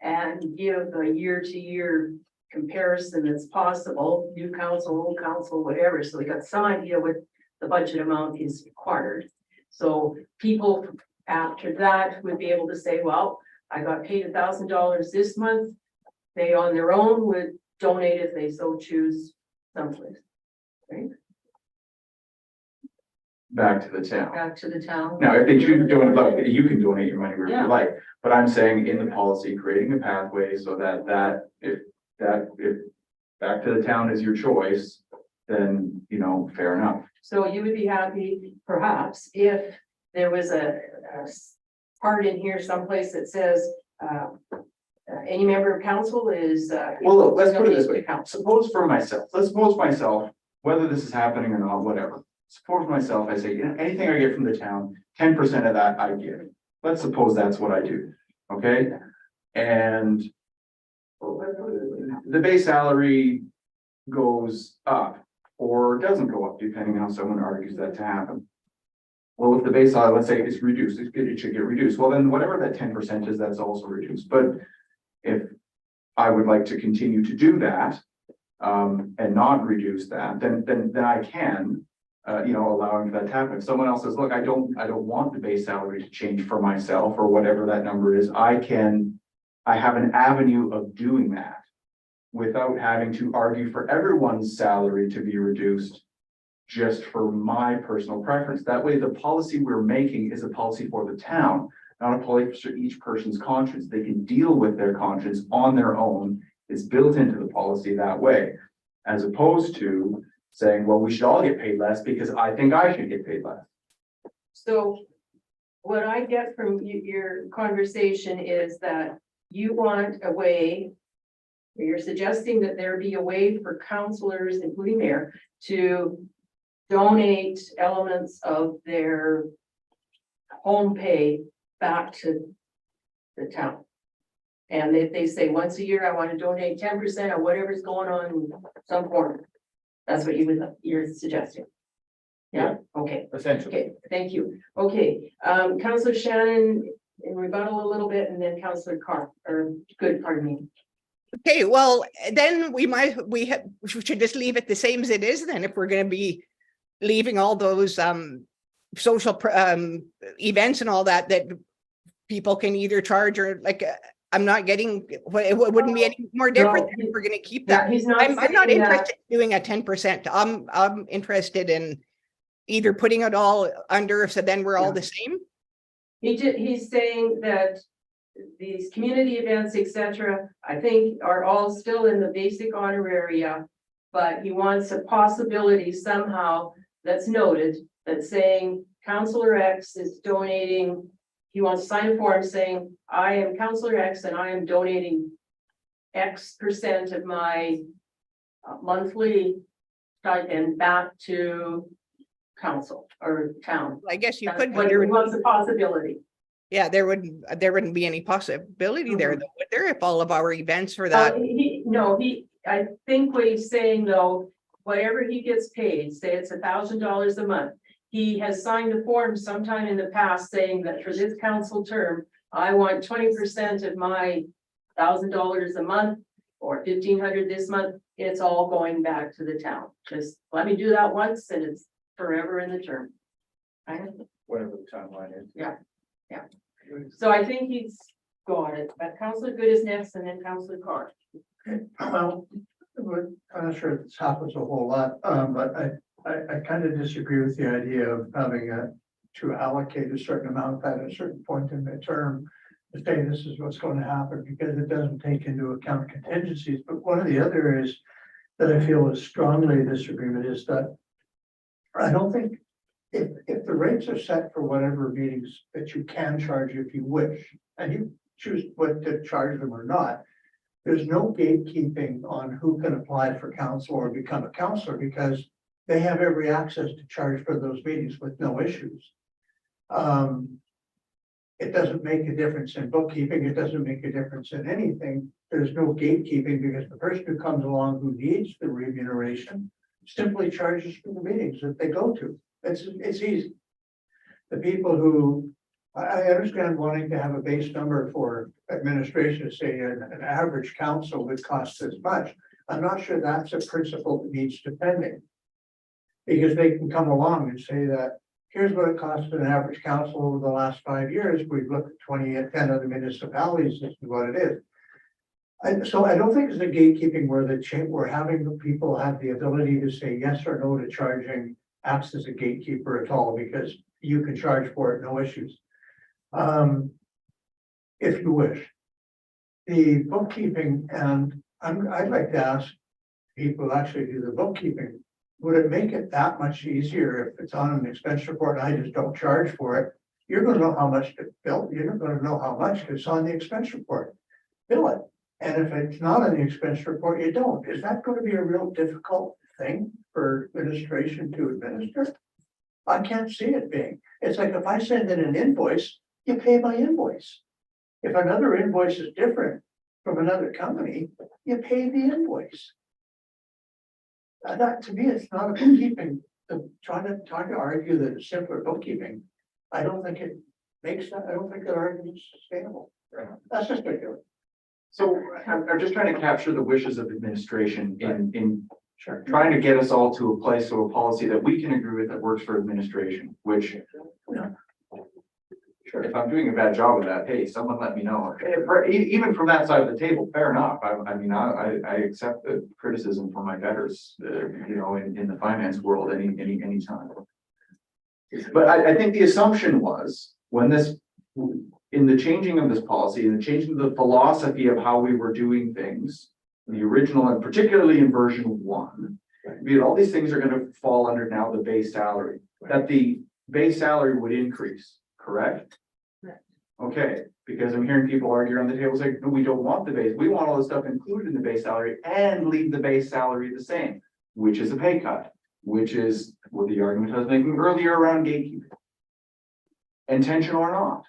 and give a year-to-year comparison that's possible, new council, old council, whatever. So we got some idea what the budget amount is required. So people after that would be able to say, well, I got paid $1,000 this month. They on their own would donate if they so choose someplace, right? Back to the town. Back to the town. Now, if they choose to donate, look, you can donate your money wherever Yeah. you like, but I'm saying in the policy, creating a pathway so that if back to the town is your choice, then, you know, fair enough. So you would be happy perhaps if there was a part in here someplace that says, any member of council is. Well, look, let's put it this way. Suppose myself, whether this is happening or not, whatever. Suppose myself, I say, you know, anything I get from the town, 10% of that I give. Let's suppose that's what I do, okay? And the base salary goes up or doesn't go up, depending on how someone argues that to happen. Well, if the base salary, let's say it's reduced, it should get reduced. Well, then whatever that 10% is, that's also reduced. But if I would like to continue to do that and not reduce that, then I can, you know, allowing that to happen. If someone else says, look, I don't want the base salary to change for myself or whatever that number is, I have an avenue of doing that without having to argue for everyone's salary to be reduced just for my personal preference. That way, the policy we're making is a policy for the town, not a policy for each person's conscience. They can deal with their conscience on their own. It's built into the policy that way, as opposed to saying, well, we should all get paid less because I think I should get paid less. So what I get from your conversation is that you want a way, or you're suggesting that there be a way for counselors, including mayor, to donate elements of their home pay back to the town. And if they say once a year, I want to donate 10% of whatever's going on in some form. That's what you're suggesting. Yeah, okay. Essentially. Okay, thank you. Okay, Councillor Shannon, in rebuttal a little bit, and then Councillor Carr, or good, pardon me. Okay, well, then we should just leave it the same as it is then, if we're gonna be leaving all those social events and all that, that people can either charge or like, I'm not getting, it wouldn't be any more different if we're gonna keep that. He's not I'm not saying that. interested in doing a 10%. I'm interested in either putting it all under, so then we're all the same. He's saying that these community events, etc., I think are all still in the basic honoraria. But he wants a possibility somehow that's noted, that's saying Councillor X is donating. He wants to sign a form saying, I am Councillor X and I am donating X% of my monthly stipend back to council or town. I guess you That's could, what but he wants a possibility. yeah, there wouldn't be any possibility there, though, would there, if all of our events for that. I think what he's saying though, whatever he gets paid, say it's $1,000 a month. He has signed a form sometime in the past saying that for this council term, I want 20% of my $1,000 a month or $1,500 this month. It's all going back to the town. Just let me do that once and it's forever in the term. Whatever the timeline is. So I think he's got it, but Councillor Good is next and then Councillor Carr. Well, I'm not sure if this happens a whole lot, but I kind of disagree with the idea of having to allocate a certain amount at a certain point in the term to say this is what's going to happen, because it doesn't take into account contingencies. But one of the other areas that I feel is strongly in disagreement is that I don't think if the rates are set for whatever meetings that you can charge if you wish, and you choose what to charge them or not, there's no gatekeeping on who can apply for council or become a councillor, because they have every access to charge for those meetings with no issues. It doesn't make a difference in bookkeeping. It doesn't make a difference in anything. There's no gatekeeping because the person who comes along who needs the remuneration simply charges for the meetings that they go to. It's easy. The people who, I understand wanting to have a base number for administration, say an average council would cost this much. I'm not sure that's a principle that needs defending. Because they can come along and say that, here's what it costs an average council over the last 5 years. We've looked at 10 other municipalities, this is what it is. So I don't think it's a gatekeeping where we're having the people have the ability to say yes or no to charging acts as a gatekeeper at all, because you can charge for it, no issues. If you wish. The bookkeeping, and I'd like to ask people who actually do the bookkeeping, would it make it that much easier if it's on an expense report and I just don't charge for it? You're gonna know how much to bill, you're not gonna know how much, because it's on the expense report. Bill it, and if it's not on the expense report, you don't. Is that gonna be a real difficult thing for administration to administer? I can't see it being. It's like if I send in an invoice, you pay my invoice. If another invoice is different from another company, you pay the invoice. That to me, it's not a bookkeeping, trying to argue that it's simpler bookkeeping. I don't think it makes that, I don't think that argument is sustainable. That's just ridiculous. So I'm just trying to capture the wishes of administration in Sure. trying to get us all to a place of a policy that we can agree with that works for administration, which Sure. if I'm doing a bad job of that, hey, someone let me know. Even from that side of the table, fair enough. I mean, I accept the criticism from my betters, in the finance world any time. But I think the assumption was when this in the changing of this policy and the changing of the philosophy of how we were doing things, the original and particularly in version 1, all these things are gonna fall under now the base salary, that the base salary would increase, correct? Correct. Okay, because I'm hearing people argue around the table saying, no, we don't want the base, we want all this stuff included in the base salary and leave the base salary the same, which is a pay cut, which is what the argument I was making earlier around gatekeeping. Intentional or not.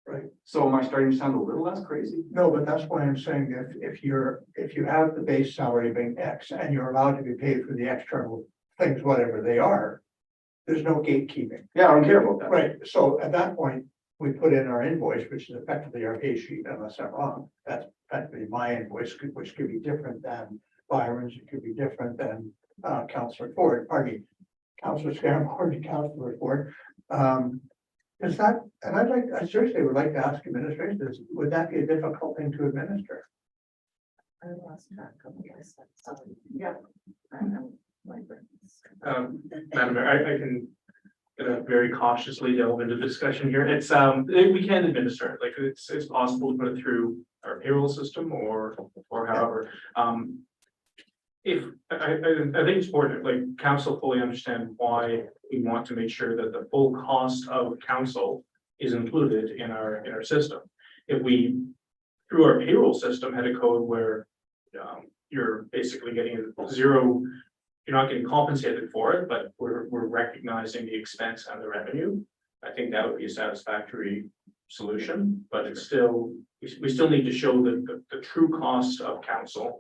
Right. So am I starting to sound a little less crazy? No, but that's why I'm saying if you have the base salary being X and you're allowed to be paid for the external things, whatever they are, there's no gatekeeping. Yeah, I don't care about that. Right, so at that point, we put in our invoice, which is effectively our pay sheet, unless I'm wrong. That's effectively my invoice, which could be different than Byron's, it could be different than Councillor Ford, pardon me, Councillor Scaramore and Councillor Ford. Is that, and I seriously would like to ask administrators, would that be a difficult thing to administer? I lost track of this. Yeah. Madam Mayor, I can very cautiously delve into the discussion here. It's, we can administer it, like it's possible to put it through our payroll system or however. If, I think it's important, like council fully understand why we want to make sure that the full cost of council is included in our system. If we, through our payroll system, had a code where you're basically getting zero, you're not getting compensated for it, but we're recognizing the expense and the revenue. I think that would be a satisfactory solution, but it's still, we still need to show the true cost of council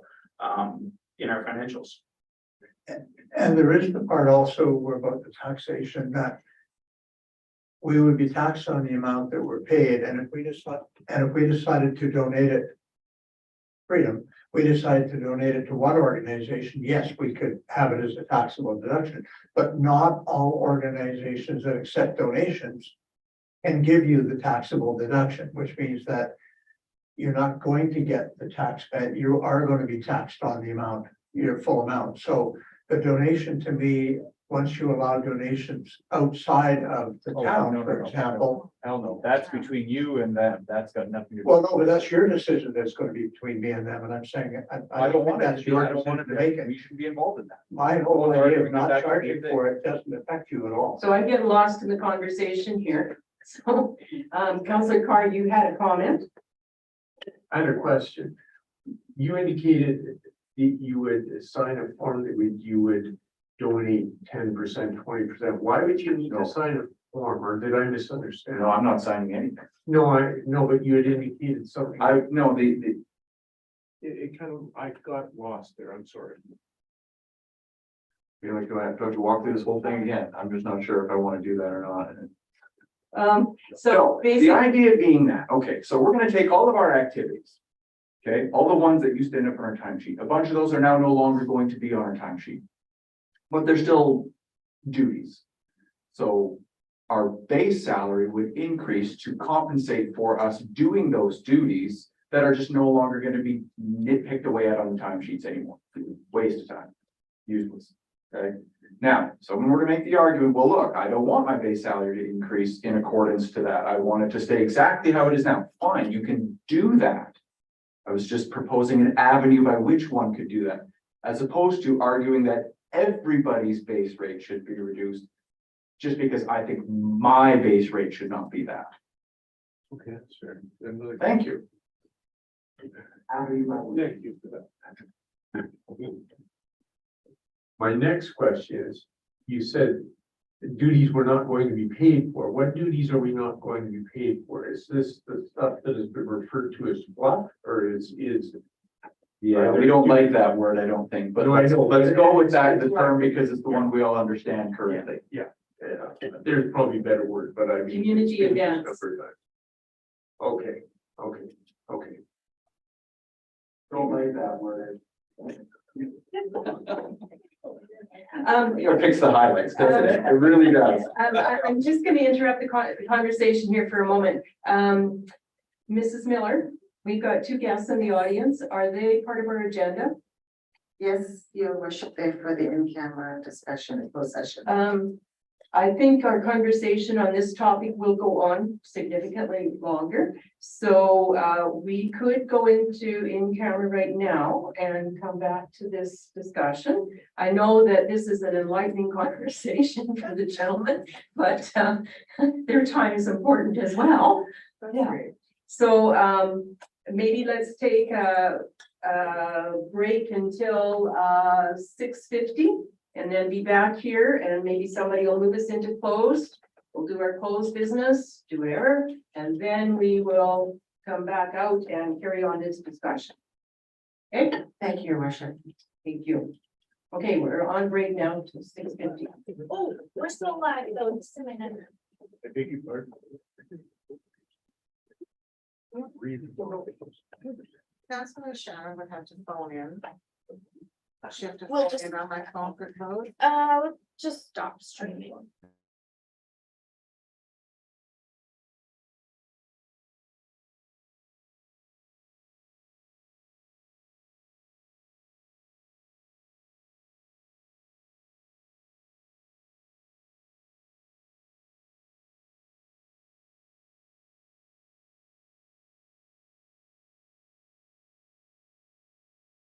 in our financials. And there is the part also about the taxation that we would be taxed on the amount that we're paid, and if we decided to donate it, freedom, we decided to donate it to one organization, yes, we could have it as a taxable deduction, but not all organizations that accept donations can give you the taxable deduction, which means that you're not going to get the tax, you are going to be taxed on the amount, your full amount. So the donation to me, once you allow donations outside of the town, for example. Hell no, that's between you and them. That's got nothing to do. Well, no, but that's your decision. That's going to be between me and them. And I'm saying, I don't want that's your decision to make it. We should be involved in that. My whole Well, idea of arguing not that could be charging a thing. for it doesn't affect you at all. So I'm getting lost in the conversation here. So, Councillor Carr, you had a comment? I had a question. You indicated that you would sign a form that you would donate 10%, 20%. Why would you need to sign a form, or did I misunderstand? No, I'm not signing anything. No, but you had indicated something. It kind of, I got lost there. I'm sorry. You know, do I have to walk through this whole thing again? I'm just not sure if I want to do that or not. So The basically, idea being that, okay, so we're gonna take all of our activities. Okay, all the ones that used to end up on our timesheet, a bunch of those are now no longer going to be on our timesheet. But they're still duties. So our base salary would increase to compensate for us doing those duties that are just no longer gonna be nitpicked away at on the timesheets anymore. Waste of time, useless, okay? Now, someone were to make the argument, well, look, I don't want my base salary to increase in accordance to that. I want it to stay exactly how it is now. Fine, you can do that. I was just proposing an avenue by which one could do that, as opposed to arguing that everybody's base rate should be reduced just because I think my base rate should not be that. Okay, sure. Thank you. Thank you for that. My next question is, you said the duties we're not going to be paid for. What duties are we not going to be paid for? Is this the stuff that has been referred to as fluff, or is? Yeah, we don't like that word, I don't think, but No, I let's know. go with that, the term, because it's the one we all understand currently. There's probably a better word, but I mean. Community events. Okay. Don't like that word. um, It picks the highlights, doesn't it? It really does. I'm just going to interrupt the conversation here for a moment. Mrs. Miller, we've got two guests in the audience. Are they part of our agenda? Yes, your worship, there for the in-camera discussion, closed session. I think our conversation on this topic will go on significantly longer. So we could go into in camera right now and come back to this discussion. I know that this is an enlightening conversation for the gentlemen, but their time is important as well. Yeah. So maybe let's take a break until 6:50. And then be back here and maybe somebody will move us into closed. We'll do our closed business, do whatever, and then we will come back out and carry on this discussion. Okay, Thank you, Your Worship. thank you. Okay, we're on break now to 6:50. Oh, we're still live, though, just a minute. I beg your pardon. Councilor Shannon would have to phone in. She have to We'll phone just- in on my phone for code. Just stop streaming.